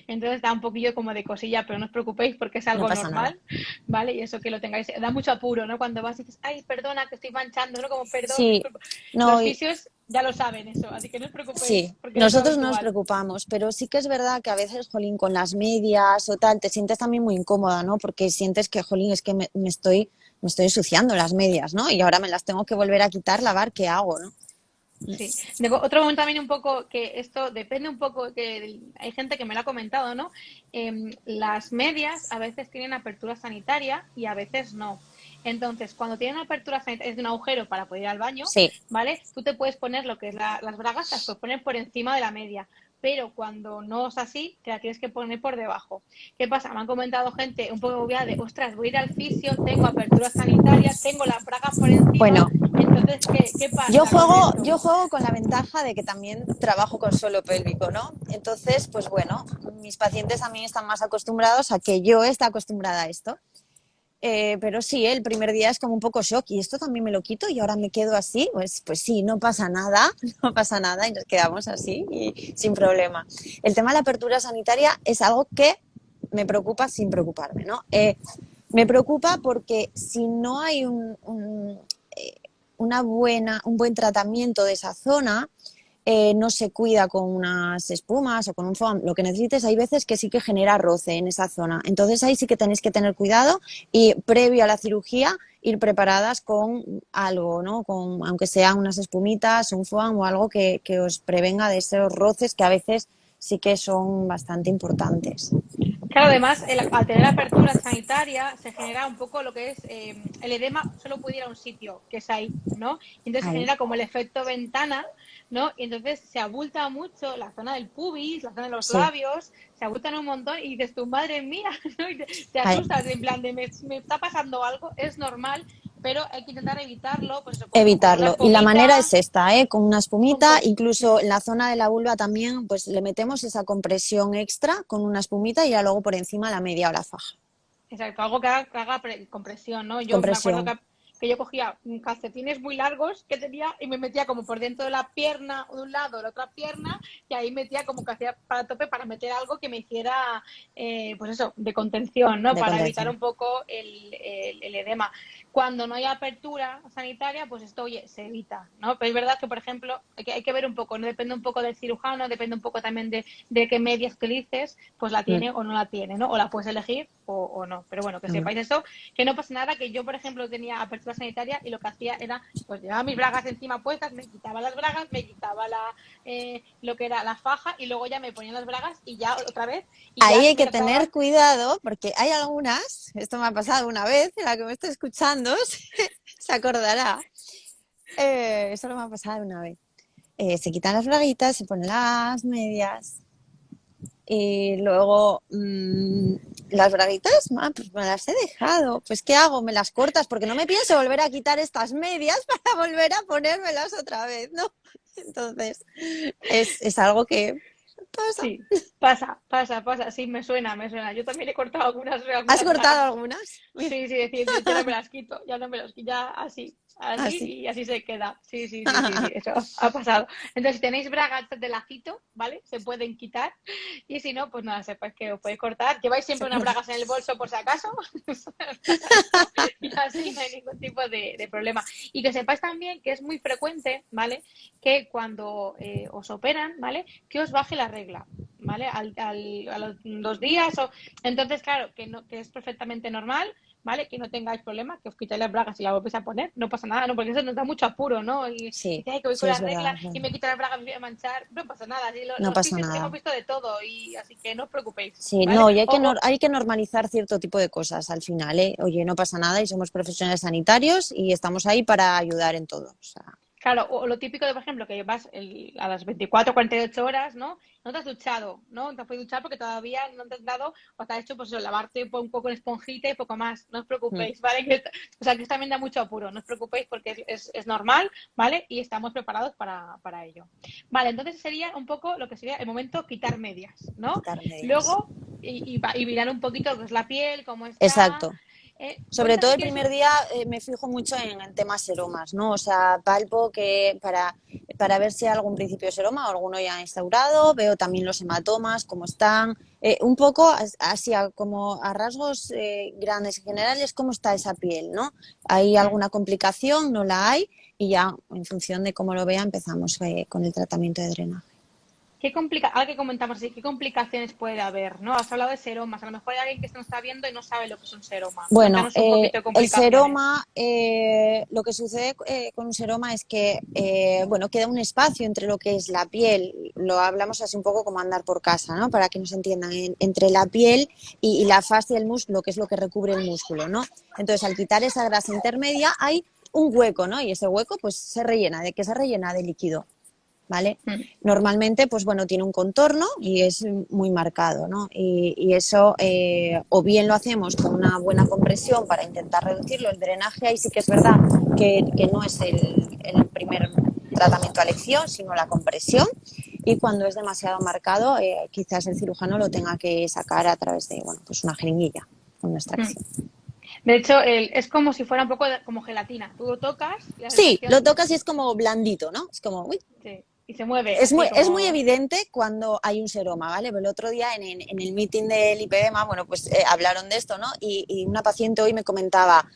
Entonces da un poquillo como de cosilla, pero no os preocupéis porque es no algo pasa nada. normal, ¿vale? Y eso que lo tengáis, da mucho apuro, ¿no? Cuando vas y dices, ay, perdona, que estoy manchando, ¿no? Como, perdón, Sí, disculpa. no, Los fisios ya lo saben eso, así que no os preocupéis sí, porque no es lo nosotros no nos habitual. preocupamos, pero sí que es verdad que a veces, jolín, con las medias o tal, te sientes también muy incómoda, ¿no? Porque sientes que, jolín, es que me estoy ensuciando las medias, ¿no? Y ahora me las tengo que volver a quitar, lavar, ¿qué hago, no? Sí. Otro momento también un poco que esto depende un poco, que hay gente que me lo ha comentado, ¿no? Las medias a veces tienen apertura sanitaria y a veces no. Entonces, cuando tienen apertura sanitaria, es de un agujero para poder ir al baño, Sí, ¿vale? Tú te puedes poner lo que es las bragas, las puedes poner por encima de la media, pero cuando no es así, te la tienes que poner por debajo. ¿Qué pasa? Me han comentado gente un poco obviada de, ostras, voy a ir al fisio, tengo apertura sanitaria, tengo las bragas por encima bueno, Entonces, ¿qué pasa con esto? Yo juego con la ventaja de que también trabajo con suelo pélvico, ¿no? Entonces, pues bueno, mis pacientes también están más acostumbrados a que yo esté acostumbrada a esto. Pero sí, el primer día es como un poco shock y esto también me lo quito y ahora me quedo así, pues sí, no pasa nada, no pasa nada y nos quedamos así y sin problema. El tema de la apertura sanitaria es algo que me preocupa sin preocuparme, ¿no? Me preocupa porque si no hay un buen tratamiento de esa zona, no se cuida con unas espumas o con un foam, lo que necesites, hay veces que sí que genera roce en esa zona. Entonces ahí sí que tenéis que tener cuidado y previo a la cirugía ir preparadas con algo, ¿no? Con, aunque sean unas espumitas, un foam o algo que os prevenga de esos roces que a veces sí que son bastante importantes. Claro, además, al tener apertura sanitaria, se genera un poco lo que es el edema, solo puede ir a un sitio, que es ahí, ¿no? Y entonces se Ahí. genera como el efecto ventana, ¿no? Y entonces se abulta mucho la zona del pubis, la zona de los Sí, labios, se abultan un montón y dices, tu madre mía, ¿no? Y te ahí. asustas, en plan de me está pasando algo, es normal, pero hay que intentar evitarlo, pues eso, con una Evitarlo. Y la manera espumita, es esta, ¿eh? Con una con espumita, cos incluso en la zona de la vulva también, pues le metemos esa compresión extra con una espumita y ya luego por encima la media o la faja. exacto, algo que haga compresión, ¿no? Yo me acuerdo Compresión. que yo cogía calcetines muy largos que tenía y me metía como por dentro de la pierna, de un lado, de la otra pierna, y ahí metía como que hacía para tope para meter algo que me hiciera, pues eso, de contención, ¿no? De Para evitar contención. un poco el edema. Cuando no hay apertura sanitaria, pues esto, oye, se evita, ¿no? Pero es verdad que, por ejemplo, hay que ver un poco, ¿no? Depende un poco del cirujano, depende un poco también de qué medias utilices, pues la Mm. tiene o no la tiene, ¿no? O la puedes elegir o no. Pero bueno, que sepáis eso, que no pasa nada, que yo, por ejemplo, tenía apertura sanitaria y lo que hacía era, pues llevaba mis bragas encima puestas, me quitaba las bragas, me quitaba lo que era la faja y luego ya me ponía las bragas y ya otra vez y Ahí ya hay me que tener trataban. cuidado porque hay algunas, esto me ha pasado una vez, la que me está escuchando se acordará, eso no me ha pasado una vez. Se quitan las braguitas, se ponen las medias y luego las braguitas, pues me las he dejado. Pues ¿qué hago? ¿Me las cortas? Porque no me pienso volver a quitar estas medias para volver a ponérmelas otra vez, ¿no? Entonces, es algo que pasa. Sí, pasa, sí, me suena. Yo también he cortado ¿Has algunas cortado bragas. algunas? Mira, Sí, sí, decir, ya no me las quito, ya no me las quito, ya así así. y así se queda. Sí, sí, sí, sí, sí, eso ha pasado. Entonces, si tenéis bragas de lacito, ¿vale? Se pueden quitar y si no, pues nada, sepáis que os podéis cortar. Lleváis Se siempre unas corta. bragas en el bolso por si acaso, y así no hay ningún tipo de problema. Y que sepáis también que es muy frecuente, ¿vale? Que cuando os operan, ¿vale? Que os baje la regla. ¿Vale? A los 2 días o entonces claro que no, que es perfectamente normal, ¿vale? Que no tengáis problemas, que os quitéis las bragas y las volvéis a poner, no pasa nada, ¿no? Porque eso nos da mucho apuro, ¿no? Y Sí, dice, ay, que voy sí, con la es verdad, regla es y verdad. me quito las bragas, me voy a manchar, no pasa nada, ¿sí? No Los pasa fisios hemos nada. visto de todo y así que no os preocupéis, Sí, ¿vale? no, y hay que normalizar cierto tipo de cosas al final, ¿eh? Oye, no pasa nada y somos profesionales sanitarios y estamos ahí para ayudar en todo. O sea, Claro, o lo típico de, por ejemplo, que vas a las 24 48 horas, ¿no? No te has duchado, ¿no? No te has podido duchar porque todavía no te has dado, o te has hecho, pues eso, lavarte un poco en esponjita y poco más. No os mm, preocupéis, ¿vale? O sea, que esto también da mucho apuro. No os preocupéis porque es normal, ¿vale? Y estamos preparados para ello. Vale, entonces sería un poco lo que sería el momento quitar medias, ¿no? quitar medias. Luego, y mirar un poquito lo que es la piel, cómo está. Exacto. Sobre todo Cuéntame el qué es... primer día me fijo mucho en temas seromas, ¿no? O sea, palpo que para ver si hay algún principio de seroma o alguno ya instaurado, veo también los hematomas, cómo están, un poco así como a rasgos grandes y generales, cómo está esa piel, ¿no? ¿Hay alguna complicación? ¿No la hay? Y ya en función de cómo lo vea empezamos con el tratamiento de drenaje. Ahora que comentamos así, ¿qué complicaciones puede haber? ¿No? Has hablado de seromas. A lo mejor hay alguien que se nos está viendo y no sabe lo que es un seroma. Bueno, Cuéntanos un poquito de el complicaciones. seroma, lo que sucede con un seroma es que, bueno, queda un espacio entre lo que es la piel, lo hablamos así un poco como andar por casa, ¿no? Para que nos entiendan, entre la piel y la fascia del músculo, que es lo que recubre el músculo, ¿no? Entonces, al quitar esa grasa intermedia, hay un hueco, ¿no? Y ese hueco, pues, se rellena. ¿De qué se rellena? De líquido. ¿vale? Mm. Normalmente, pues bueno, tiene un contorno y es muy marcado, ¿no? Y eso o bien lo hacemos con una buena compresión para intentar reducirlo, el drenaje, ahí sí que es verdad que no es el primer tratamiento a elección, sino la compresión, y cuando es demasiado marcado, quizás el cirujano lo tenga que sacar a través de, bueno, pues una jeringuilla, una Mm. extracción. De hecho, es como si fuera un poco como gelatina. Tú lo tocas y la Sí, lo sensación, tocas y es como blandito, ¿no? Es como, uy. sí, y se mueve así Es muy como... evidente cuando hay un seroma, ¿vale? Pero el otro día en el meeting del IPEMA, bueno, pues hablaron de esto, ¿no? Y una paciente hoy me comentaba,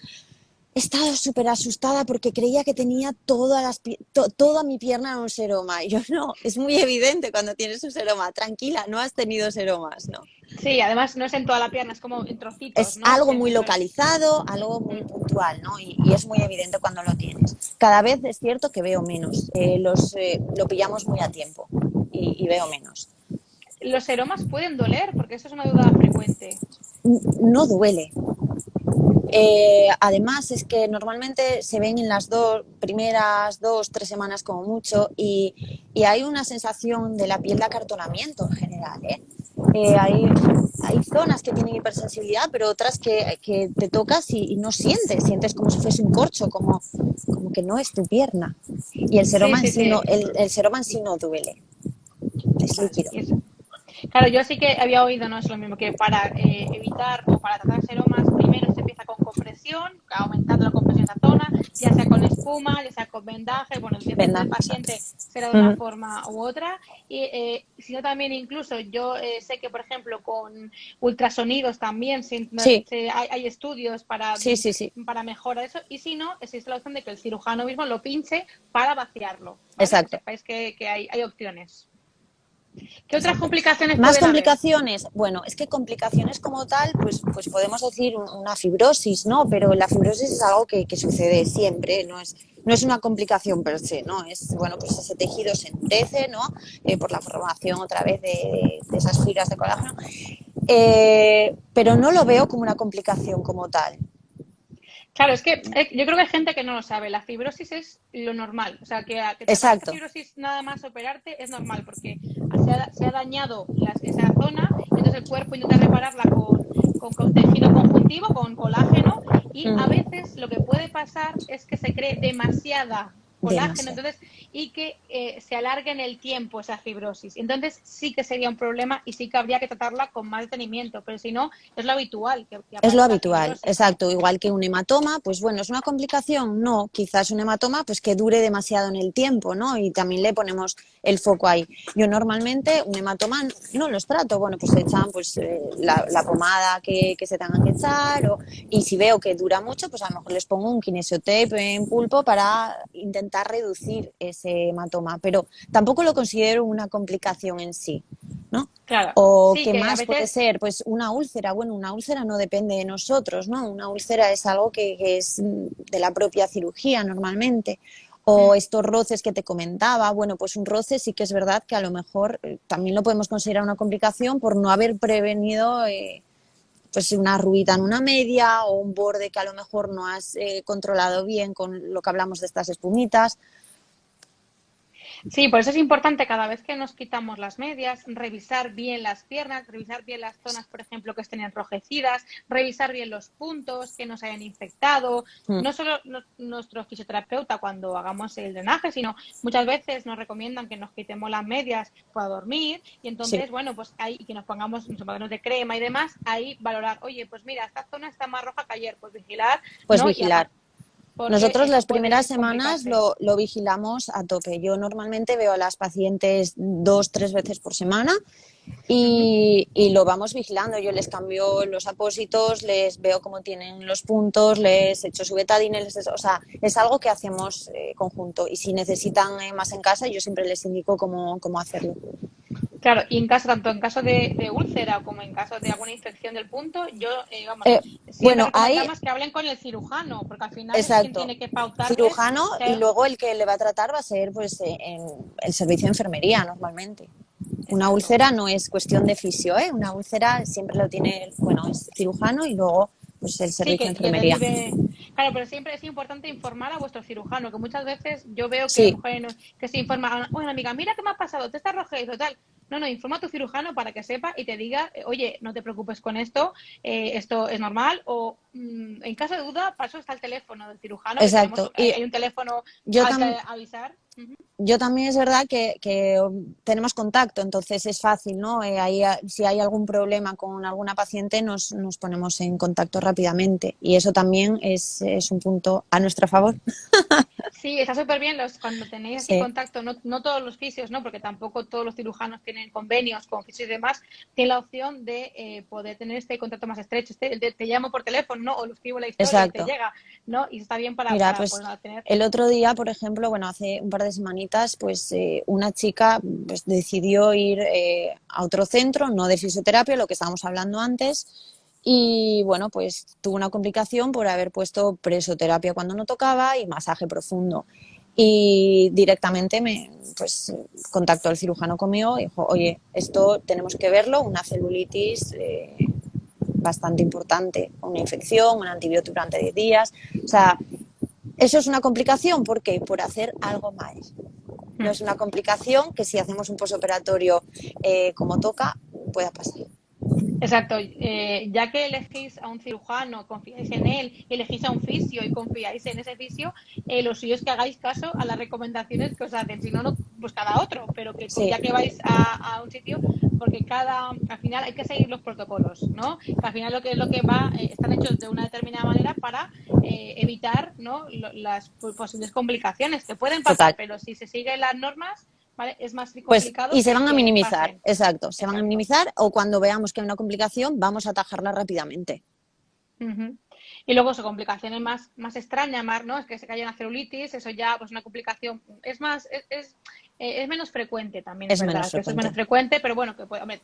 he estado súper asustada porque creía que tenía toda mi pierna en un seroma. Y yo, no, es muy evidente cuando tienes un seroma. Tranquila, no has tenido seromas, ¿no? Sí, además no es en toda la pierna, es como en trocitos, Es ¿no? algo muy localizado, algo muy puntual, ¿no? Y es muy evidente cuando lo tienes. Cada vez es cierto que veo menos. Lo pillamos muy a tiempo y veo menos. ¿Los seromas pueden doler? Porque eso es una duda frecuente. No duele. Además es que normalmente se ven en las primeras 2, 3 semanas como mucho y hay una sensación de la piel de acartonamiento en general, ¿eh? Hay zonas que tienen hipersensibilidad, pero otras que te tocas y no sientes como si fuese un corcho, como que no es tu pierna. Y el Sí, seroma en sí, sí no, sí. el seroma en sí no duele, es Vale. líquido. Claro, yo sí que había oído, no es lo mismo, que para evitar o para tratar seromas, primero se empieza con compresión, aumentando la compresión de esa zona, ya sea con espuma, ya sea con vendaje, bueno, depende Venga, del exacto. paciente, será de una forma u otra. Y sino también incluso yo sé que, por ejemplo, con ultrasonidos también Sí, hay estudios sí, sí, sí, para mejorar eso, y si no, existe la opción de que el cirujano mismo lo pinche para vaciarlo, ¿vale? Que exacto. sepáis que hay opciones. ¿Qué otras Exacto. complicaciones Más pueden haber? complicaciones, bueno, es que complicaciones como tal, pues podemos decir una fibrosis, ¿no? Pero la fibrosis es algo que sucede siempre, no es una complicación per se, ¿no? Es, bueno, pues ese tejido se endurece, ¿no? Por la formación otra vez de esas fibras de colágeno. Pero no lo veo como una complicación como tal. Claro, es que yo creo que hay gente que no lo sabe. La fibrosis es lo normal. O sea, que te aparezca Exacto. fibrosis nada más operarte es normal porque se ha dañado esa zona y entonces el cuerpo intenta repararla con tejido conjuntivo, con colágeno, y a veces lo que puede pasar es que se cree demasiada colágeno, Demasiado. entonces, y que se alargue en el tiempo esa fibrosis. Entonces sí que sería un problema y sí que habría que tratarla con más detenimiento, pero si no, es lo habitual que Es lo aparezca habitual, fibrosis. exacto. Igual que un hematoma, pues bueno, ¿es una complicación? No, quizás un hematoma pues que dure demasiado en el tiempo, ¿no? Y también le ponemos el foco ahí. Yo normalmente un hematoma no los trato, bueno, pues se echan pues la pomada que se tengan que echar y si veo que dura mucho, pues a lo mejor les pongo un kinesiotape en pulpo para intentar reducir ese hematoma, pero tampoco lo considero una complicación en sí, ¿no? Claro, ¿O sí qué que a más puede veces, ser? Pues una úlcera. Bueno, una úlcera no depende de nosotros, ¿no? Una úlcera es algo que es de la propia cirugía normalmente. O estos roces que te comentaba, bueno, pues un roce sí que es verdad que a lo mejor también lo podemos considerar una complicación por no haber prevenido pues una ruita en una media o un borde que a lo mejor no has controlado bien con lo que hablamos de estas espumitas. sí, por eso es importante cada vez que nos quitamos las medias, revisar bien las piernas, revisar bien las zonas, por ejemplo, que estén enrojecidas, revisar bien los puntos que nos hayan infectado. Mm, No solo nuestro fisioterapeuta cuando hagamos el drenaje, sino muchas veces nos recomiendan que nos quitemos las medias para dormir y sí, entonces, bueno, pues ahí que nos pongamos de crema y demás, ahí valorar, oye, pues mira, esta zona está más roja que ayer, pues vigilar, pues ¿no? Y vigilar. porque Nosotros eso las primeras puede semanas complicarse. lo vigilamos a tope. Yo normalmente veo a las pacientes 2, 3 veces por semana Ujú. y lo vamos vigilando. Yo les cambio los apósitos, les veo cómo tienen los puntos, les echo su betadine, o sea, es algo que hacemos conjunto. Y si necesitan más en casa, yo siempre les indico cómo hacerlo. Claro, y en caso, tanto en caso de úlcera como en caso de alguna infección del punto, yo, vamos, Eh, siempre bueno, hay, recomendamos que hablen con el cirujano, porque al final es quien exacto, tiene que pautarles. cirujano O y sea, luego el que le va a tratar va a ser pues en el servicio de enfermería normalmente. Una exacto. úlcera no es cuestión de fisio, ¿eh? Una úlcera siempre lo tiene, bueno, es cirujano y luego pues el Sí, servicio de que enfermería. derive. Claro, pero siempre es importante informar a vuestro cirujano, que muchas veces yo veo que a lo Sí, mejor que se informa, bueno, amiga, mira qué me ha pasado, te está rojizo, tal. No, no, informa a tu cirujano para que sepa y te diga, oye, no te preocupes con esto es normal, o en caso de duda, para eso está el teléfono del cirujano, que tenemos, exacto. Y hay un teléfono yo al que también avisar. Ujú. Yo también es verdad que tenemos contacto, entonces es fácil, ¿no? Ahí, si hay algún problema con alguna paciente, nos ponemos en contacto rápidamente y eso también es un punto a nuestro favor. Sí, está súper bien cuando tenéis así Sí, contacto, no todos los fisios, ¿no? Porque tampoco todos los cirujanos tienen convenios con fisios y demás, tiene la opción de poder tener este contacto más estrecho. Te llamo por teléfono, ¿no? O lo escribo la historia y te exacto. llega, ¿no? Y está bien Mira, para pues poder tener. el otro día, por ejemplo, bueno, hace un par de semanitas, pues una chica pues, decidió ir a otro centro, no de fisioterapia, lo que estábamos hablando antes, y bueno, pues tuvo una complicación por haber puesto presoterapia cuando no tocaba y masaje profundo. Y directamente pues, contactó al cirujano conmigo y dijo, oye, esto tenemos que verlo, una celulitis bastante importante, una infección, un antibiótico durante 10 días. O sea, eso es una complicación, ¿por qué? Por hacer algo mal. No es una complicación que si hacemos un posoperatorio como toca, pueda pasar. Exacto, ya que elegís a un cirujano, confiáis en él, elegís a un fisio y confiáis en ese fisio, lo suyo es que hagáis caso a las recomendaciones que os hacen, si no, no buscad a otro, pero que Sí, ya que vais a un sitio, porque al final hay que seguir los protocolos, ¿no? Que al final lo que va, están hechos de una determinada manera para evitar, ¿no? Las posibles complicaciones que pueden pasar, total. pero si se siguen las normas, ¿vale? Es más Pues, complicado y se van a que minimizar, pasen. exacto, se van a Exacto. minimizar o cuando veamos que hay una complicación, vamos a atajarla rápidamente. Ujú. Y luego su complicaciones más extrañas, más, ¿no? Es que se cae una celulitis, eso ya, pues una complicación, es más, es menos frecuente también, es Es menos verdad, que eso es menos frecuente. frecuente, pero bueno, que puede, hombre,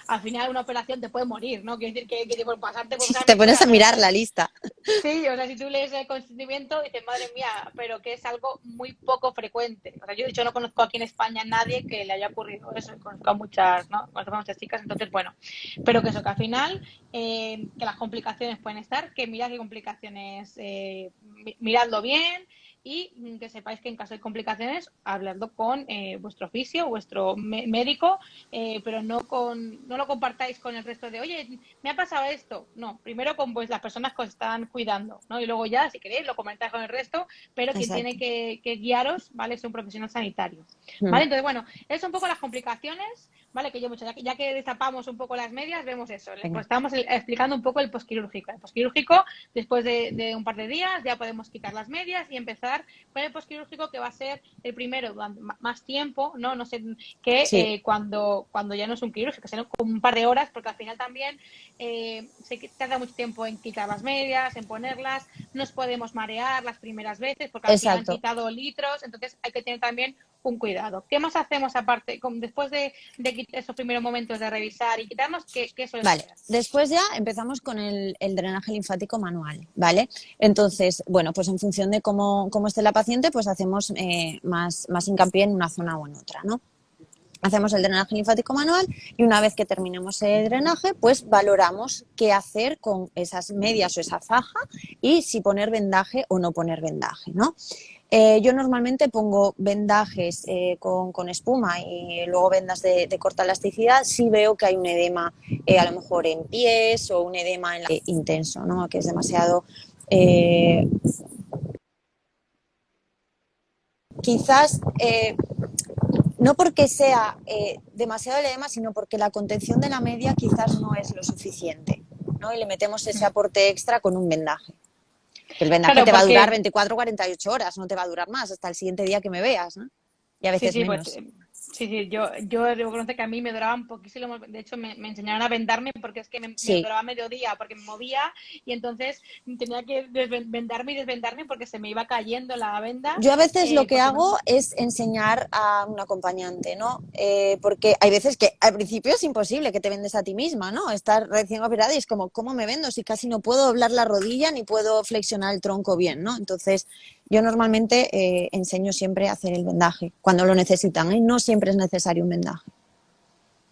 al final una operación te puede morir, ¿no? Quiere decir que por pasarte por Si una te pones a mejora, ¿no? mirar Entonces, la lista. sí, o sea, si tú lees el consentimiento, dices, madre mía, pero que es algo muy poco frecuente. O sea, yo de hecho no conozco aquí en España a nadie que le haya ocurrido eso, conozco a muchas, ¿no? Conozco a muchas chicas, entonces, bueno, pero que eso, que al final, que las complicaciones pueden estar, que mirad qué complicaciones, miradlo bien y que sepáis que en caso de complicaciones, habladlo con vuestro fisio, vuestro médico, pero no lo compartáis con el resto de, oye, me ha pasado esto. No, primero con pues, las personas que os están cuidando, ¿no? Y luego ya, si queréis, lo comentáis con el resto, pero quien tiene Exacto. que guiaros, ¿vale? Es un profesional sanitario, Mm. ¿vale? Entonces, bueno, es un poco las complicaciones, ¿vale? Que yo mucho, ya que destapamos un poco las medias, vemos eso. Pues Venga. estamos explicando un poco el posquirúrgico. El posquirúrgico, después de un par de días, ya podemos quitar las medias y empezar con el posquirúrgico, que va a ser el primero durante más tiempo, ¿no? No sé, que Sí, cuando ya no es un quirúrgico, que será como un par de horas, porque al final también se tarda mucho tiempo en quitar las medias, en ponerlas, nos podemos marear las primeras veces, porque al final han exacto. quitado litros, entonces hay que tener también un cuidado. ¿Qué más hacemos aparte, después de esos primeros momentos de revisar y quitarnos, qué sueles Vale, hacer? después ya empezamos con el drenaje linfático manual, ¿vale? Entonces, bueno, pues en función de cómo esté la paciente, pues hacemos más hincapié en una zona o en otra, ¿no? Hacemos el drenaje linfático manual y una vez que terminemos el drenaje, pues valoramos qué hacer con esas medias o esa faja y si poner vendaje o no poner vendaje, ¿no? Yo normalmente pongo vendajes con espuma y luego vendas de corta elasticidad si veo que hay un edema a lo mejor en pies o un edema intenso, ¿no? Que es demasiado... quizás no porque sea demasiado el edema, sino porque la contención de la media quizás no es lo suficiente, ¿no? Y le metemos ese aporte extra con un vendaje. Que el vendaje Claro, te va a durar porque 24 o 48 horas, no te va a durar más, hasta el siguiente día que me veas, ¿no? Y a sí, veces sí, pues menos. sí, yo reconozco que a mí me duraban poquísimo, de hecho me enseñaron a vendarme porque es que me Sí, duraba mediodía, porque me movía y entonces tenía que vendarme y desvendarme porque se me iba cayendo la venda, yo a veces lo que porque no. hago es enseñar a un acompañante, ¿no? Porque hay veces que al principio es imposible que te vendes a ti misma, ¿no? Estar recién operada y es como, ¿cómo me vendo? Si casi no puedo doblar la rodilla ni puedo flexionar el tronco bien, ¿no? Entonces, yo normalmente enseño siempre a hacer el vendaje cuando lo necesitan, ¿eh? No siempre es necesario un vendaje.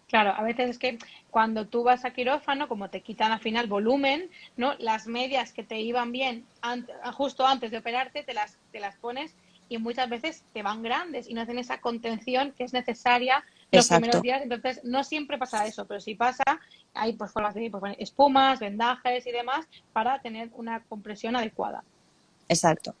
Claro, a veces es que cuando tú vas a quirófano, como te quitan al final volumen, ¿no? Las medias que te iban bien justo antes de operarte, te las pones y muchas veces te van grandes y no hacen esa contención que es necesaria los primeros Exacto. días. Entonces, no siempre pasa eso, pero si pasa, hay pues formas de pues, poner espumas, vendajes y demás para tener una compresión adecuada. Exacto.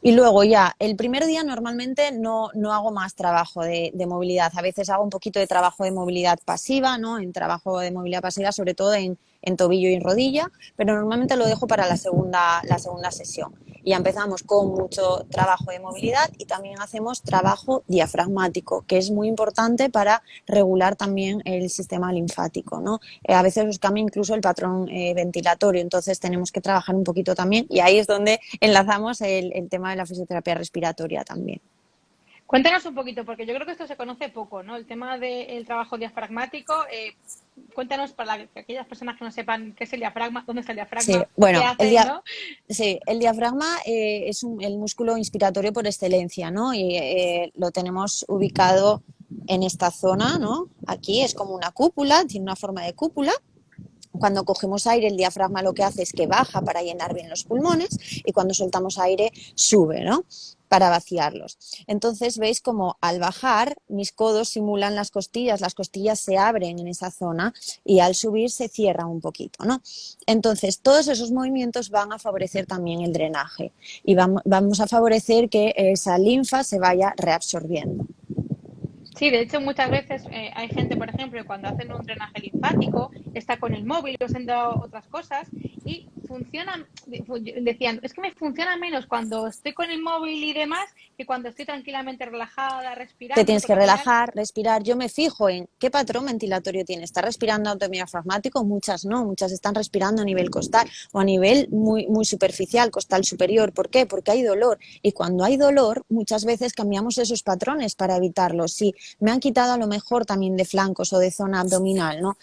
Y luego ya, el primer día normalmente no hago más trabajo de movilidad. A veces hago un poquito de trabajo de movilidad pasiva, ¿no? En trabajo de movilidad pasiva, sobre todo en tobillo y en rodilla, pero normalmente lo dejo para la segunda sesión. Y ya empezamos con mucho trabajo de movilidad y también hacemos trabajo diafragmático, que es muy importante para regular también el sistema linfático, ¿no? A veces nos cambia incluso el patrón ventilatorio, entonces tenemos que trabajar un poquito también y ahí es donde enlazamos el tema de la fisioterapia respiratoria también. Cuéntanos un poquito, porque yo creo que esto se conoce poco, ¿no? El tema del trabajo diafragmático. Cuéntanos para aquellas personas que no sepan qué es el diafragma, dónde está el Sí, diafragma, qué bueno, hace, ¿no? sí, el diafragma es el músculo inspiratorio por excelencia, ¿no? Y lo tenemos ubicado en esta zona, ¿no? Aquí es como una cúpula, tiene una forma de cúpula. Cuando cogemos aire, el diafragma lo que hace es que baja para llenar bien los pulmones y cuando soltamos aire, sube, ¿no? Para vaciarlos. Entonces, veis como al bajar, mis codos simulan las costillas se abren en esa zona y al subir se cierran un poquito, ¿no? Entonces, todos esos movimientos van a favorecer también el drenaje y vamos a favorecer que esa linfa se vaya reabsorbiendo. Sí, de hecho muchas veces hay gente, por ejemplo, que cuando hacen un drenaje linfático, está con el móvil o haciendo otras cosas y funcionan, decían, es que me funciona menos cuando estoy con el móvil y demás que cuando estoy tranquilamente relajada, Te respirando, tienes que porque al final, relajar, respirar. Yo me fijo en qué patrón ventilatorio tiene. ¿Está respirando autodiafragmático? Muchas no, muchas están respirando a nivel costal o a nivel muy, muy superficial, costal superior. ¿Por qué? Porque hay dolor. Y cuando hay dolor, muchas veces cambiamos esos patrones para evitarlo. Si me han quitado a lo mejor también de flancos o de zona abdominal, ¿no?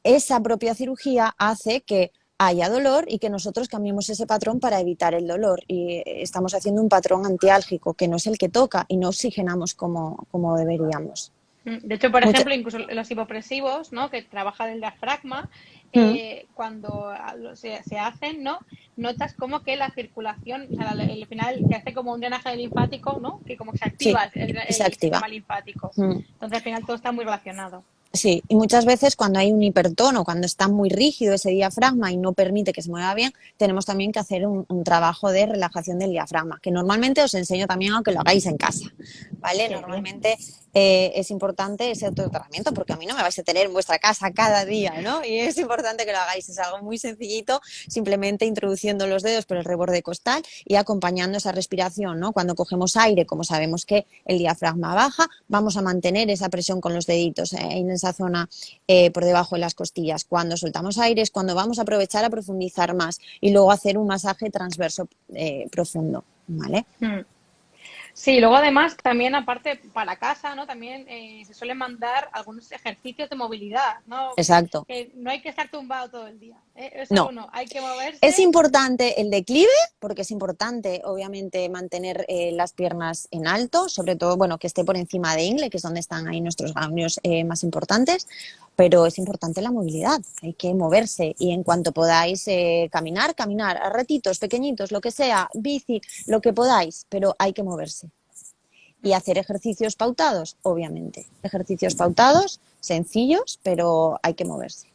Esa propia cirugía hace que haya dolor y que nosotros cambiemos ese patrón para evitar el dolor. Y estamos haciendo un patrón antiálgico que no es el que toca y no oxigenamos como deberíamos. de hecho, por Mucha, ejemplo, incluso los hipopresivos, ¿no? Que trabajan el diafragma, mm, cuando se hacen, ¿no? Notas como que la circulación, o sea, el final, que hace como un drenaje linfático, ¿no? Que como que se sí, activa se el activa. sistema linfático. Mm. Entonces, al final todo está muy relacionado. Sí, y muchas veces cuando hay un hipertono, cuando está muy rígido ese diafragma y no permite que se mueva bien, tenemos también que hacer un trabajo de relajación del diafragma, que normalmente os enseño también a que lo hagáis en casa, ¿vale? Qué bien. Normalmente es importante ese autotratamiento porque a mí no me vais a tener en vuestra casa cada día, ¿no? Y es importante que lo hagáis, es algo muy sencillito, simplemente introduciendo los dedos por el reborde costal y acompañando esa respiración, ¿no? Cuando cogemos aire, como sabemos que el diafragma baja, vamos a mantener esa presión con los deditos en esa zona por debajo de las costillas. Cuando soltamos aire es cuando vamos a aprovechar a profundizar más y luego hacer un masaje transverso profundo, ¿vale? Mm. Sí, luego además también aparte para casa, ¿no? También se suelen mandar algunos ejercicios de movilidad, ¿no? Exacto. No hay que estar tumbado todo el día, ¿eh? Eso No, no, hay que es moverse. importante el declive, porque es importante, obviamente, mantener las piernas en alto, sobre todo, bueno, que esté por encima de ingle, que es donde están ahí nuestros ganglios más importantes, pero es importante la movilidad, hay que moverse y en cuanto podáis caminar, a ratitos, pequeñitos, lo que sea, bici, lo que podáis, pero hay que moverse. Y hacer ejercicios pautados, obviamente. Ejercicios pautados, sencillos, pero hay que moverse.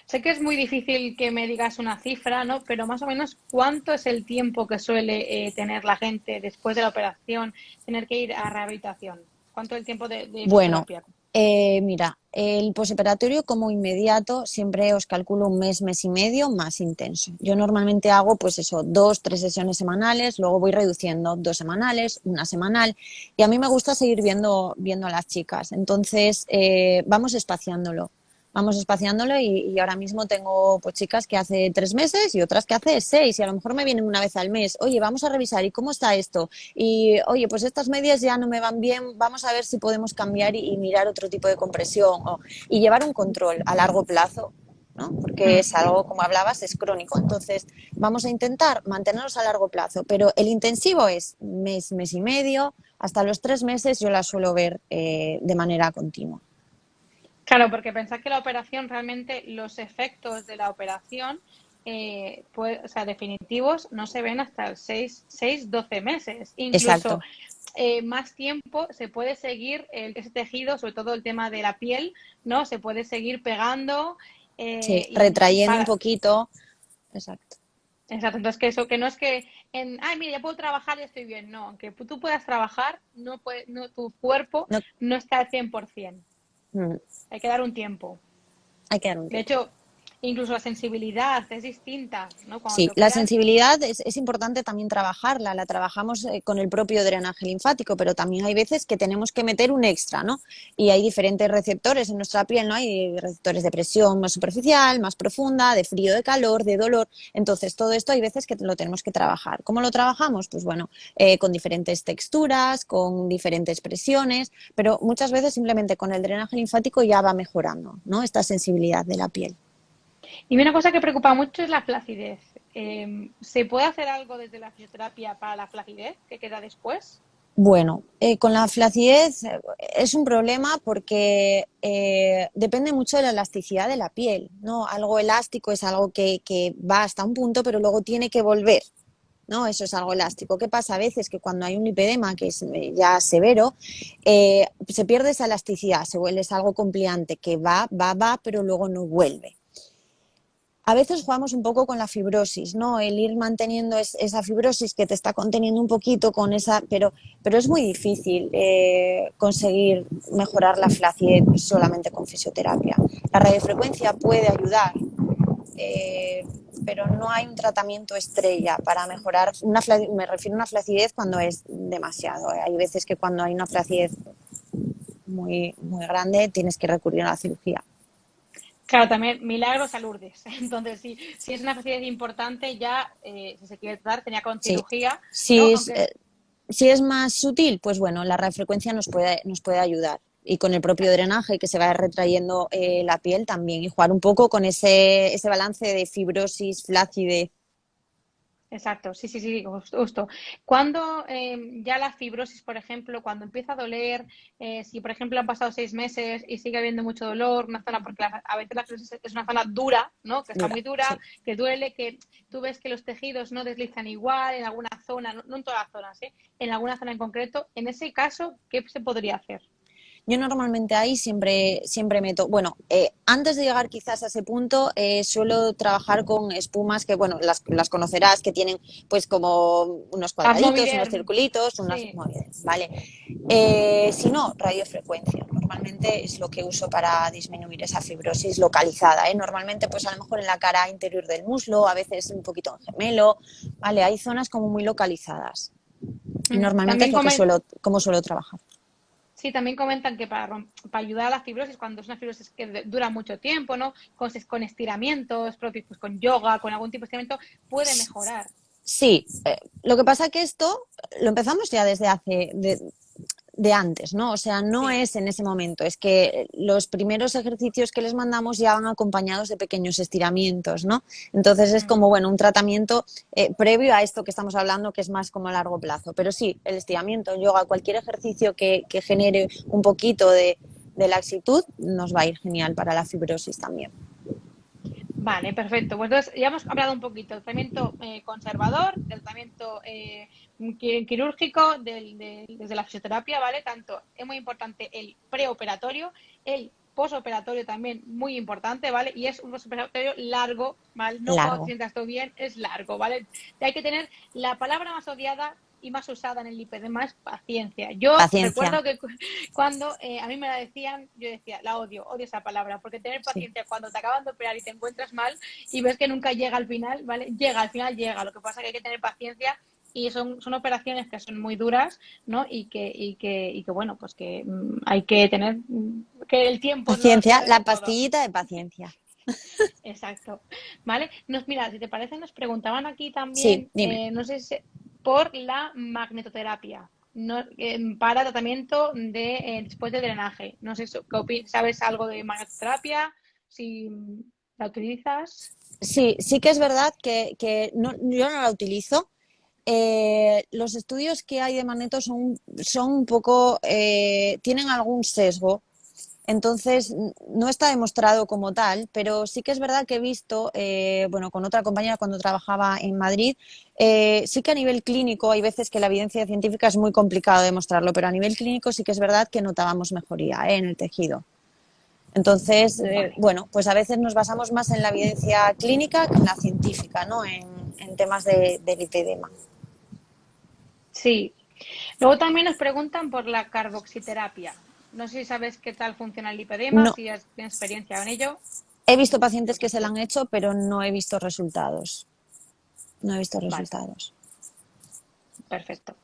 Sé que es muy difícil que me digas una cifra, ¿no? Pero más o menos, ¿cuánto es el tiempo que suele tener la gente después de la operación, tener que ir a rehabilitación? ¿Cuánto es el tiempo de Bueno, fisioterapia? mira, el posoperatorio como inmediato siempre os calculo un mes, mes y medio más intenso. Yo normalmente hago pues eso, 2, 3 sesiones semanales, luego voy reduciendo 2 semanales, una semanal y a mí me gusta seguir viendo a las chicas. Entonces vamos espaciándolo y ahora mismo tengo pues chicas que hace 3 meses y otras que hace 6 y a lo mejor me vienen una vez al mes. Oye, vamos a revisar, ¿y cómo está esto? Y oye, pues estas medias ya no me van bien, vamos a ver si podemos cambiar y mirar otro tipo de compresión y llevar un control a largo plazo, ¿no? Porque Mm. es algo, como hablabas, es crónico. Entonces, vamos a intentar mantenernos a largo plazo, pero el intensivo es mes, mes y medio, hasta los 3 meses yo la suelo ver de manera continua. Claro, porque pensad que la operación realmente, los efectos de la operación, o sea, definitivos, no se ven hasta el 12 meses. Incluso Exacto. más tiempo se puede seguir ese tejido, sobre todo el tema de la piel, ¿no? Se puede seguir pegando Sí, y retrayendo un para. poquito. Exacto. Exacto, entonces que eso, que no es que ay, mira, ya puedo trabajar y estoy bien. No, aunque tú puedas trabajar, no, tu cuerpo No, no está al 100%. mm, Hay que dar un tiempo. hay que dar un De tiempo. hecho, incluso la sensibilidad es distinta, ¿no? Cuando te Sí, la operan. sensibilidad es importante también trabajarla, la trabajamos con el propio drenaje linfático, pero también hay veces que tenemos que meter un extra, ¿no? Y hay diferentes receptores en nuestra piel, ¿no? Hay receptores de presión más superficial, más profunda, de frío, de calor, de dolor. Entonces, todo esto hay veces que lo tenemos que trabajar. ¿Cómo lo trabajamos? Pues bueno, con diferentes texturas, con diferentes presiones, pero muchas veces simplemente con el drenaje linfático ya va mejorando, ¿no? Esta sensibilidad de la piel. Y una cosa que preocupa mucho es la flacidez. ¿Se puede hacer algo desde la fisioterapia para la flacidez que queda después? Bueno, con la flacidez es un problema porque depende mucho de la elasticidad de la piel, ¿no? Algo elástico es algo que va hasta un punto, pero luego tiene que volver, ¿no? Eso es algo elástico. ¿Qué pasa? A veces que cuando hay un lipedema que es ya severo, se pierde esa elasticidad, se vuelve es algo compliante que va, pero luego no vuelve. A veces jugamos un poco con la fibrosis, ¿no? El ir manteniendo esa fibrosis que te está conteniendo un poquito con esa, pero es muy difícil conseguir mejorar la flacidez solamente con fisioterapia. La radiofrecuencia puede ayudar, eh, pero no hay un tratamiento estrella para mejorar. Me refiero a una flacidez cuando es demasiado. Hay veces que cuando hay una flacidez muy, muy grande tienes que recurrir a la cirugía. Claro, también milagros a Lourdes. Entonces, si es una flacidez importante, ya, si se quiere tratar, tenía con Sí. cirugía, ¿no? Si es, Aunque Si es más sutil, pues bueno, la radiofrecuencia nos puede ayudar. Y con el propio drenaje que se va retrayendo la piel también. Y jugar un poco con ese balance de fibrosis, flacidez. exacto, sí, justo. Cuando ya la fibrosis, por ejemplo, cuando empieza a doler, si por ejemplo han pasado 6 meses y sigue habiendo mucho dolor, una zona, porque a veces la fibrosis es una zona dura, ¿no? Que está Dura, muy dura, sí. que duele, que tú ves que los tejidos no deslizan igual en alguna zona, no en todas las zonas, ¿eh? En alguna zona en concreto. En ese caso, ¿qué se podría hacer? Yo normalmente ahí siempre meto, bueno, antes de llegar quizás a ese punto, suelo trabajar con espumas que, bueno, las conocerás, que tienen pues como unos cuadraditos, unos Abmoviderm, circulitos, unas, sí. muy bien, ¿vale? Si no, radiofrecuencia. Normalmente es lo que uso para disminuir esa fibrosis localizada, ¿eh? Normalmente pues a lo mejor en la cara interior del muslo, a veces un poquito en gemelo, ¿vale? Hay zonas como muy localizadas. Y normalmente es También lo que comen, como suelo trabajar. Sí, también comentan que para ayudar a la fibrosis, cuando es una fibrosis que dura mucho tiempo, ¿no? Con estiramientos propios, pues con yoga, con algún tipo de estiramiento, puede mejorar. Sí, lo que pasa que esto lo empezamos ya desde de antes, ¿no? O sea, no Sí. es en ese momento, es que los primeros ejercicios que les mandamos ya van acompañados de pequeños estiramientos, ¿no? Entonces es Mm. como, bueno, un tratamiento previo a esto que estamos hablando, que es más como a largo plazo. Pero sí, el estiramiento, el yoga, cualquier ejercicio que genere un poquito de laxitud, nos va a ir genial para la fibrosis también. Vale, perfecto. Pues entonces ya hemos hablado un poquito del tratamiento conservador, del tratamiento quirúrgico, desde la fisioterapia, ¿vale? Tanto es muy importante el preoperatorio, el posoperatorio también muy importante, ¿vale? Y es un posoperatorio largo, ¿vale? No cuando te Largo. sientas todo bien, es largo, ¿vale? Hay que tener la palabra más odiada y más usada en el lipedema es paciencia. Yo Paciencia. recuerdo que cuando a mí me la decían, yo decía, la odio esa palabra, porque tener Sí. paciencia cuando te acaban de operar y te encuentras mal y ves que nunca llega al final, ¿vale? Llega, al final llega. Lo que pasa es que hay que tener paciencia y son operaciones que son muy duras, ¿no? Y que bueno, pues que hay que tener, que el tiempo lo Paciencia, arregla la todo. pastillita de paciencia. Exacto. ¿Vale? Mira, si te parece, nos preguntaban aquí Sí, también, dime. no sé si, por la magnetoterapia, no, para tratamiento después de drenaje. No sé, ¿sabes algo de magnetoterapia? Si la utilizas. Sí, sí que es verdad que yo no la utilizo. Los estudios que hay de magneto son un poco, tienen algún sesgo Entonces, no está demostrado como tal, pero sí que es verdad que he visto, bueno, con otra compañera cuando trabajaba en Madrid, sí que a nivel clínico hay veces que la evidencia científica es muy complicado demostrarlo, pero a nivel clínico sí que es verdad que notábamos mejoría, en el tejido. Entonces, Vale, bueno, pues a veces nos basamos más en la evidencia clínica que en la científica, ¿no? En temas de lipedema. sí. Luego también nos preguntan por la carboxiterapia. No sé si sabes qué tal funciona el lipedema, No, si tienes experiencia en ello. he visto pacientes que se la han hecho, pero no he visto resultados. No he visto Vale, resultados. perfecto.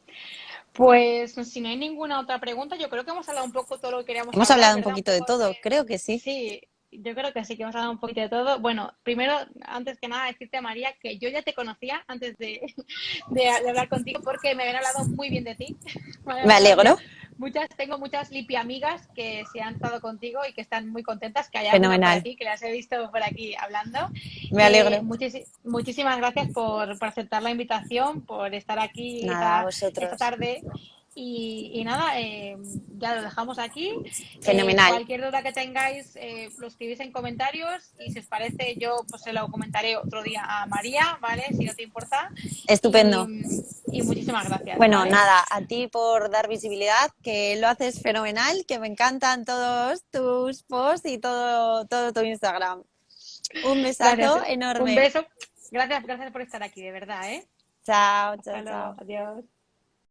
Pues si no hay ninguna otra pregunta, yo creo que hemos hablado un poco todo lo que queríamos Hemos hablar, hablado un ¿verdad? Un poquito de poco todo, de... creo que sí. Sí, yo creo que sí, que hemos hablado un poquito de todo. Bueno, primero, antes que nada, decirte, María, que yo ya te conocía antes de hablar contigo porque me habían hablado muy bien de ti. Me habían Me hablado ya alegro. tengo muchas lipi amigas que se han estado contigo y que están muy contentas, que hay alguna por Fenomenal. aquí que las he visto por aquí hablando. Me alegro. Muchísimas gracias por aceptar la invitación, por estar aquí Nada, a esta vosotros. tarde. Y nada, ya lo dejamos aquí. Fenomenal. Cualquier duda que tengáis, lo escribís en comentarios y si os parece, yo pues se lo comentaré otro día a María, ¿vale? Si no te importa. Y, Estupendo. y muchísimas gracias, Bueno, ¿vale? nada, a ti por dar visibilidad, que lo haces fenomenal, que me encantan todos tus posts y todo tu Instagram. Un Gracias. besazo Un enorme. beso. Gracias por estar aquí, de verdad, ¿eh? Chao, chao, Hasta luego. chao. Adiós.